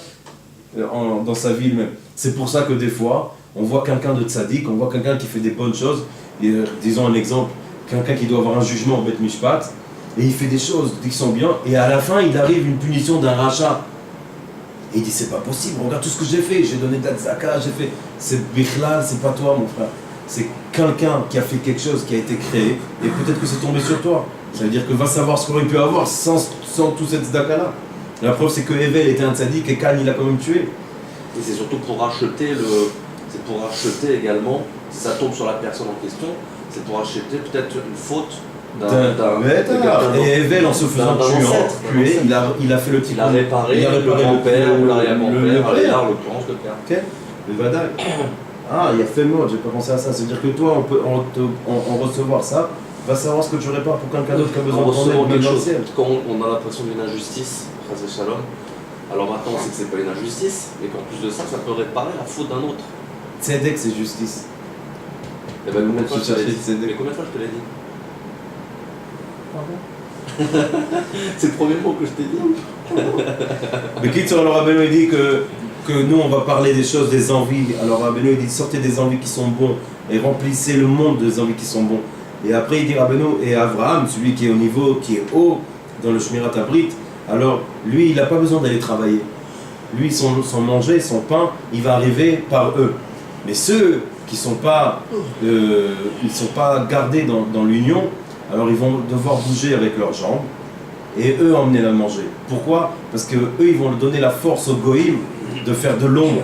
dans sa vie même. C'est pour ça que des fois, on voit quelqu'un de tzaddik, on voit quelqu'un qui fait des bonnes choses, et, disons un exemple, quelqu'un qui doit avoir un jugement au Bet Mishpat, et il fait des choses qui sont bien, et à la fin il arrive une punition d'un rachat. Et il dit, c'est pas possible, regarde tout ce que j'ai fait, j'ai donné de la tzaka, j'ai fait... C'est Bichlal, c'est pas toi mon frère. C'est quelqu'un qui a fait quelque chose qui a été créé, et peut-être que c'est tombé sur toi. Ça veut dire que va savoir ce qu'on aurait pu avoir sans tout cette tzaka-là. La preuve c'est que Evel était un tzaddik et Caïn il a quand même tué. Et c'est surtout pour racheter c'est pour racheter également, si ça tombe sur la personne en question, c'est pour racheter peut-être une faute et Evel en se faisant tuer, il a fait le petit. Il a réparé le grand-père ou l'arrière-grand-père, à l'égard, l'occurrence, le père. Okay. Le Vadaï. Ah, il y a fait mode, j'ai pas pensé à ça. C'est-à-dire que toi, on peut en recevoir ça, va savoir ce que tu répares pour quelqu'un d'autre qui a besoin En recevant de quelque ton chose, aide. quand on a l'impression d'une injustice, Chas Shalom, alors maintenant on sait que c'est pas une injustice, mais qu'en plus de ça, ça peut réparer la faute d'un autre. Tzedek, c'est justice. Et ben combien de fois Tu je te l'ai cherches dit Tzedek. Mais combien de fois je te l'ai dit C'est le premier mot que je t'ai dit. Mais quitte alors Rabbeinu dit que nous on va parler des choses, des envies. Alors Rabbeinu dit sortez des envies qui sont bons et remplissez le monde des envies qui sont bons. Et après il dit Rabbeinu et Abraham, celui qui est au niveau, qui est haut dans le Shmirat Abrit, alors lui il n'a pas besoin d'aller travailler. Lui son manger, son pain, il va arriver par eux. Mais ceux qui sont pas gardés dans l'union, alors ils vont devoir bouger avec leurs jambes et eux emmener la manger. Pourquoi? Parce que eux ils vont donner la force au Goïm de faire de l'ombre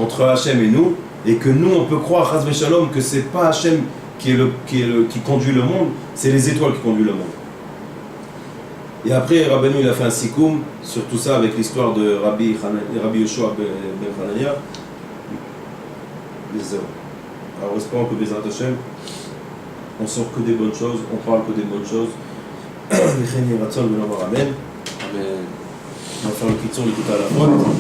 entre Hachem et nous, et que nous on peut croire Chas v'Shalom que c'est pas Hachem qui conduit le monde, c'est les étoiles qui conduisent le monde. Et après Rabbeinu il a fait un sikoum sur tout ça avec l'histoire de Rabbi Yoshua ben Hanania. Alors espérons que Bezrat Hachem on sort que des bonnes choses, on parle que des bonnes choses. Amen. Amen. On va faire le kitsour, l'écoute à la fois.